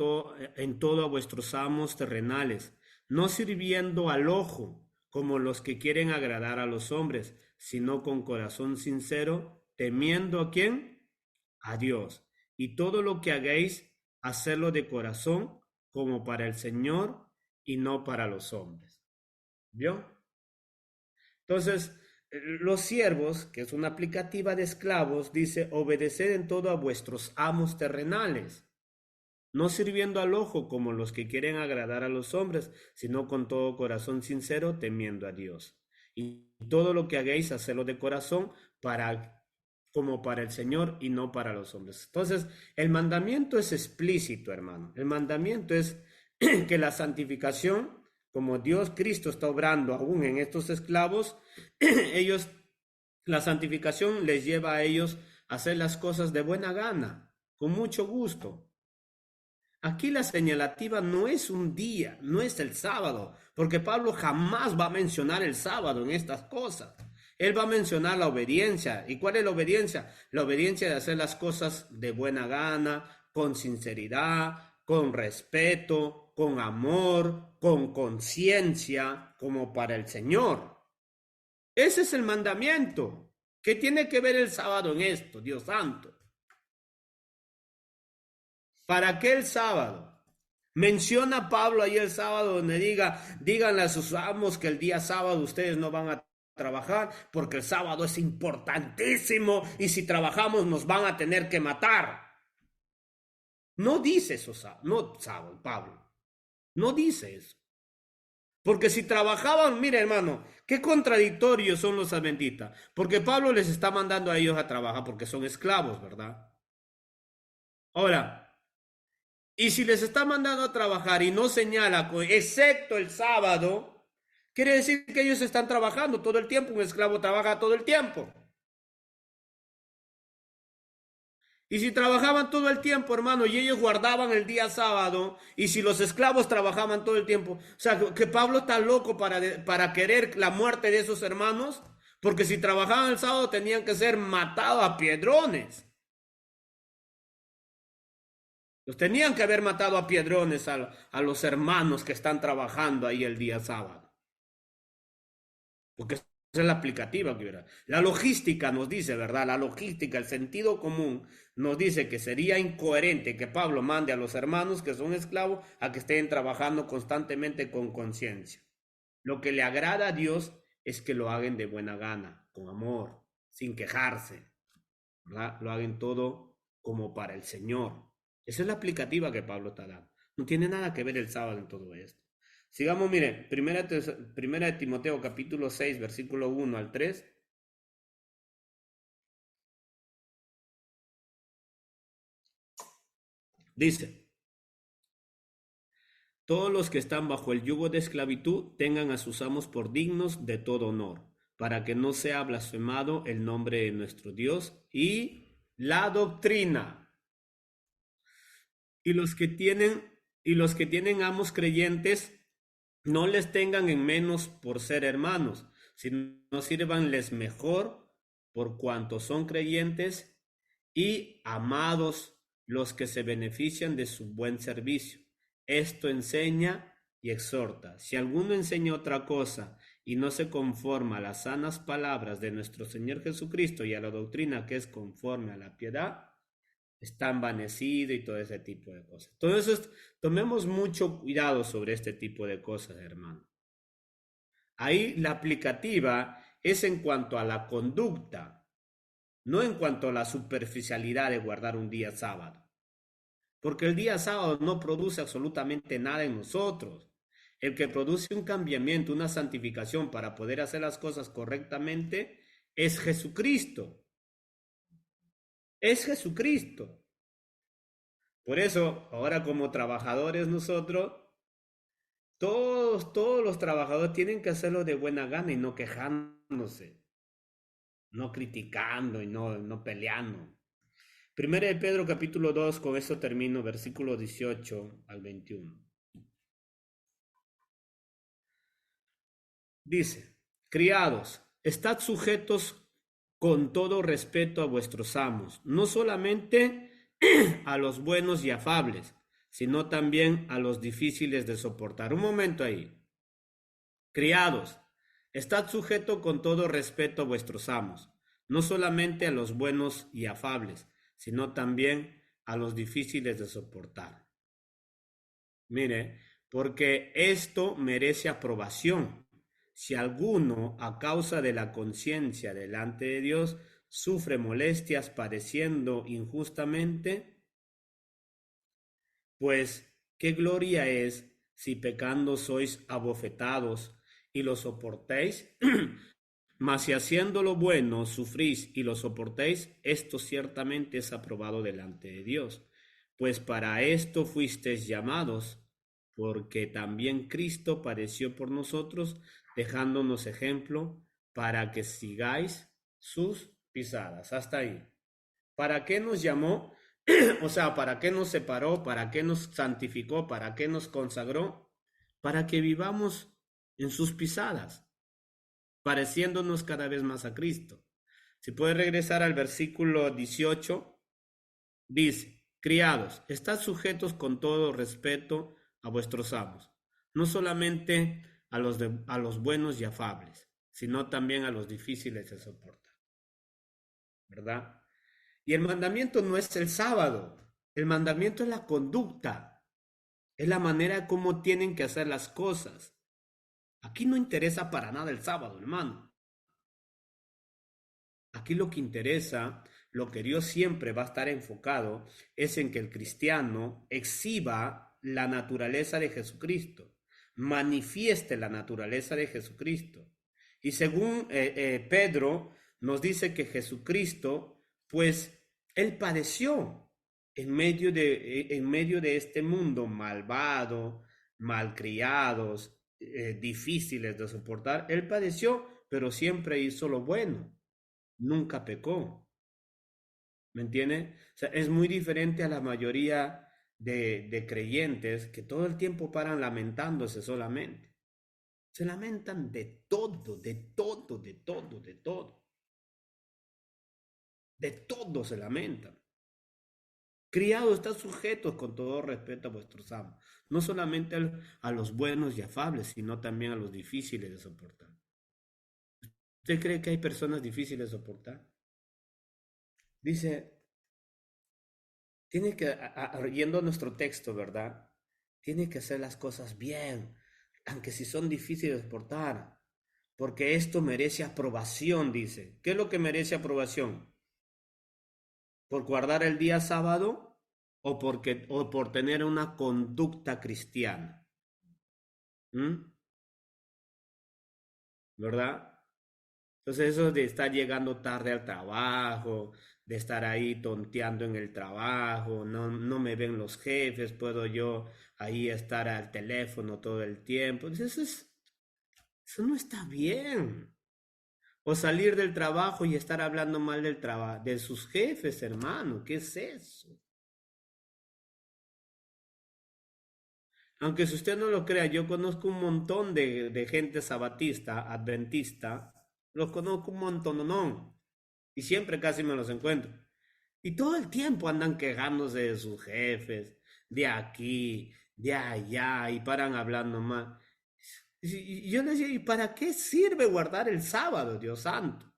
en todo a vuestros amos terrenales, no sirviendo al ojo como los que quieren agradar a los hombres, sino con corazón sincero, temiendo ¿a quién? A Dios. Y todo lo que hagáis, hacerlo de corazón como para el Señor y no para los hombres. ¿Vio? Entonces, los siervos, que es una aplicativa de esclavos, dice, obedeced en todo a vuestros amos terrenales, no sirviendo al ojo como los que quieren agradar a los hombres, sino con todo corazón sincero, temiendo a Dios. Y todo lo que hagáis, hacedlo de corazón como para el Señor y no para los hombres. Entonces, el mandamiento es explícito, hermano. El mandamiento es que la santificación, como Dios Cristo está obrando aún en estos esclavos, ellos, la santificación les lleva a ellos a hacer las cosas de buena gana, con mucho gusto. Aquí la señalativa no es un día, no es el sábado, porque Pablo jamás va a mencionar el sábado en estas cosas. Él va a mencionar la obediencia. ¿Y cuál es la obediencia? La obediencia de hacer las cosas de buena gana, con sinceridad, con respeto, con amor, con conciencia, como para el Señor. Ese es el mandamiento. ¿Qué tiene que ver el sábado en esto, Dios santo? ¿Para qué el sábado? Menciona Pablo ahí el sábado donde díganle a sus amos que el día sábado ustedes no van a trabajar porque el sábado es importantísimo y si trabajamos nos van a tener que matar. No dice eso, no sábado, Pablo. No dice eso. Porque si trabajaban, mire hermano, qué contradictorios son los adventistas. Porque Pablo les está mandando a ellos a trabajar porque son esclavos, ¿verdad? Ahora, y si les está mandando a trabajar y no señala, excepto el sábado, quiere decir que ellos están trabajando todo el tiempo. Un esclavo trabaja todo el tiempo. Y si trabajaban todo el tiempo, hermano, y ellos guardaban el día sábado, y si los esclavos trabajaban todo el tiempo, o sea, que Pablo está loco para querer la muerte de esos hermanos, porque si trabajaban el sábado tenían que ser matados a piedrones. Los tenían que haber matado a piedrones a los hermanos que están trabajando ahí el día sábado. Porque es la aplicativa que hubiera. La logística nos dice, ¿verdad? La logística, el sentido común nos dice que sería incoherente que Pablo mande a los hermanos que son esclavos a que estén trabajando constantemente con conciencia. Lo que le agrada a Dios es que lo hagan de buena gana, con amor, sin quejarse, ¿verdad? Lo hagan todo como para el Señor. Esa es la aplicativa que Pablo está dando. No tiene nada que ver el sábado en todo esto. Sigamos, mire, primera de Timoteo capítulo 6, versículo 1 al 3. Dice, todos los que están bajo el yugo de esclavitud tengan a sus amos por dignos de todo honor, para que no sea blasfemado el nombre de nuestro Dios y la doctrina. Y los que tienen amos creyentes, no les tengan en menos por ser hermanos, sino sírvanles mejor por cuanto son creyentes y amados los que se benefician de su buen servicio. Esto enseña y exhorta. Si alguno enseña otra cosa y no se conforma a las sanas palabras de nuestro Señor Jesucristo y a la doctrina que es conforme a la piedad, está envanecido y todo ese tipo de cosas. Entonces, tomemos mucho cuidado sobre este tipo de cosas, hermano. Ahí la aplicativa es en cuanto a la conducta, no en cuanto a la superficialidad de guardar un día sábado. Porque el día sábado no produce absolutamente nada en nosotros. El que produce un cambiamiento, una santificación para poder hacer las cosas correctamente es Jesucristo. Es Jesucristo. Por eso, ahora como trabajadores nosotros, todos los trabajadores tienen que hacerlo de buena gana y no quejándose, no criticando y no peleando. Primera de Pedro capítulo 2, con eso termino, versículo 18 al 21. Dice, criados, estad sujetos con todo respeto a vuestros amos, no solamente a los buenos y afables, sino también a los difíciles de soportar. Un momento ahí. Criados, estad sujetos con todo respeto a vuestros amos, no solamente a los buenos y afables, sino también a los difíciles de soportar. Mire, porque esto merece aprobación. Si alguno, a causa de la conciencia delante de Dios, sufre molestias padeciendo injustamente, pues qué gloria es si pecando sois abofetados y lo soportéis. Mas si haciendo lo bueno sufrís y lo soportéis, esto ciertamente es aprobado delante de Dios. Pues para esto fuisteis llamados, porque también Cristo padeció por nosotros, dejándonos ejemplo para que sigáis sus pisadas. Hasta ahí. ¿Para qué nos llamó? O sea, ¿para qué nos separó? ¿Para qué nos santificó? ¿Para qué nos consagró? Para que vivamos en sus pisadas, pareciéndonos cada vez más a Cristo. Si puede regresar al versículo 18, dice, criados, estad sujetos con todo respeto a vuestros amos, no solamente a los buenos y afables, sino también a los difíciles de soportar, ¿verdad? Y el mandamiento no es el sábado, el mandamiento es la conducta, es la manera como tienen que hacer las cosas. Aquí no interesa para nada el sábado, hermano. Aquí lo que interesa, lo que Dios siempre va a estar enfocado, es en que el cristiano exhiba la naturaleza de Jesucristo, manifieste la naturaleza de Jesucristo. Y según Pedro, nos dice que Jesucristo, pues, él padeció en medio de este mundo malvado, malcriados, difíciles de soportar. Él padeció, pero siempre hizo lo bueno, nunca pecó. ¿Me entiende? O sea, es muy diferente a la mayoría de creyentes que todo el tiempo paran lamentándose solamente. Se lamentan de todo, de todo, de todo, de todo. De todo se lamentan. Criados, están sujetos con todo respeto a vuestros amos, no solamente a los buenos y afables, sino también a los difíciles de soportar. ¿Usted cree que hay personas difíciles de soportar? Dice, tiene que, yendo a nuestro texto, ¿verdad? Tiene que hacer las cosas bien, aunque si son difíciles de soportar, porque esto merece aprobación, dice. ¿Qué es lo que merece aprobación? ¿Por guardar el día sábado o por tener una conducta cristiana? ¿Mm? ¿Verdad? Entonces eso de estar llegando tarde al trabajo, de estar ahí tonteando en el trabajo, no me ven los jefes, puedo yo ahí estar al teléfono todo el tiempo. Eso no está bien. O salir del trabajo y estar hablando mal del trabajo, de sus jefes, hermano. ¿Qué es eso? Aunque si usted no lo crea, yo conozco un montón de gente sabatista, adventista, los conozco un montón, no, y siempre casi me los encuentro. Y todo el tiempo andan quejándose de sus jefes, de aquí, de allá, y paran hablando mal. Y yo les decía, ¿y para qué sirve guardar el sábado, Dios santo?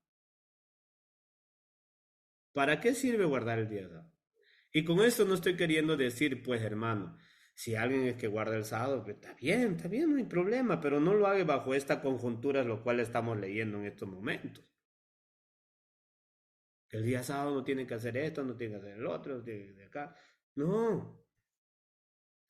¿Para qué sirve guardar el día sábado? Y con esto no estoy queriendo decir, pues hermano, si alguien es que guarda el sábado, pues, está bien, no hay problema, pero no lo haga bajo esta conjuntura, lo cual estamos leyendo en estos momentos. Que el día sábado no tiene que hacer esto, no tiene que hacer el otro, de acá. No,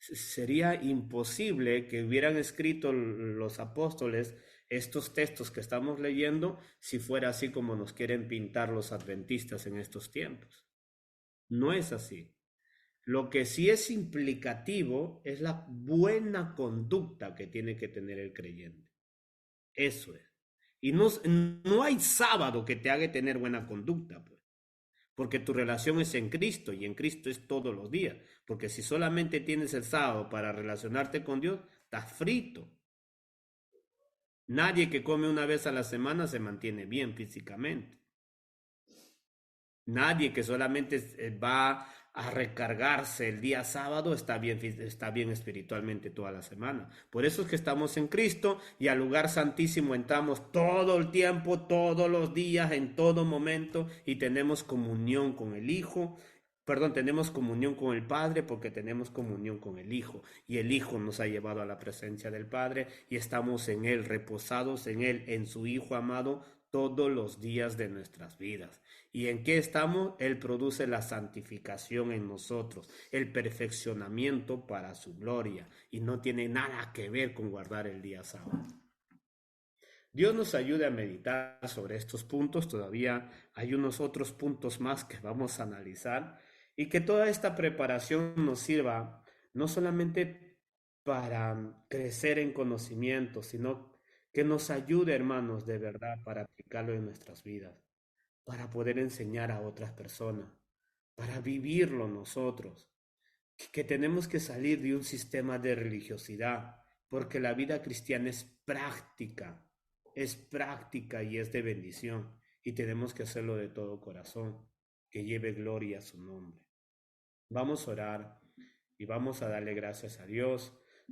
sería imposible que hubieran escrito los apóstoles estos textos que estamos leyendo si fuera así como nos quieren pintar los adventistas en estos tiempos. No es así. Lo que sí es implicativo es la buena conducta que tiene que tener el creyente. Eso es. Y no hay sábado que te haga tener buena conducta, pues. Porque tu relación es en Cristo y en Cristo es todos los días. Porque si solamente tienes el sábado para relacionarte con Dios, estás frito. Nadie que come una vez a la semana se mantiene bien físicamente. Nadie que solamente va a recargarse el día sábado está bien espiritualmente toda la semana. Por eso es que estamos en Cristo y al lugar santísimo entramos todo el tiempo, todos los días, en todo momento y tenemos comunión con el Hijo. Perdón, tenemos comunión con el Padre porque tenemos comunión con el Hijo y el Hijo nos ha llevado a la presencia del Padre y estamos en Él, reposados en Él, en su Hijo amado todos los días de nuestras vidas. ¿Y en qué estamos? Él produce la santificación en nosotros, el perfeccionamiento para su gloria y no tiene nada que ver con guardar el día sábado. Dios nos ayude a meditar sobre estos puntos, todavía hay unos otros puntos más que vamos a analizar y que toda esta preparación nos sirva no solamente para crecer en conocimiento, sino que nos ayude, hermanos, de verdad para aplicarlo en nuestras vidas, para poder enseñar a otras personas, para vivirlo nosotros, que tenemos que salir de un sistema de religiosidad, porque la vida cristiana es práctica y es de bendición, y tenemos que hacerlo de todo corazón, que lleve gloria a su nombre. Vamos a orar y vamos a darle gracias a Dios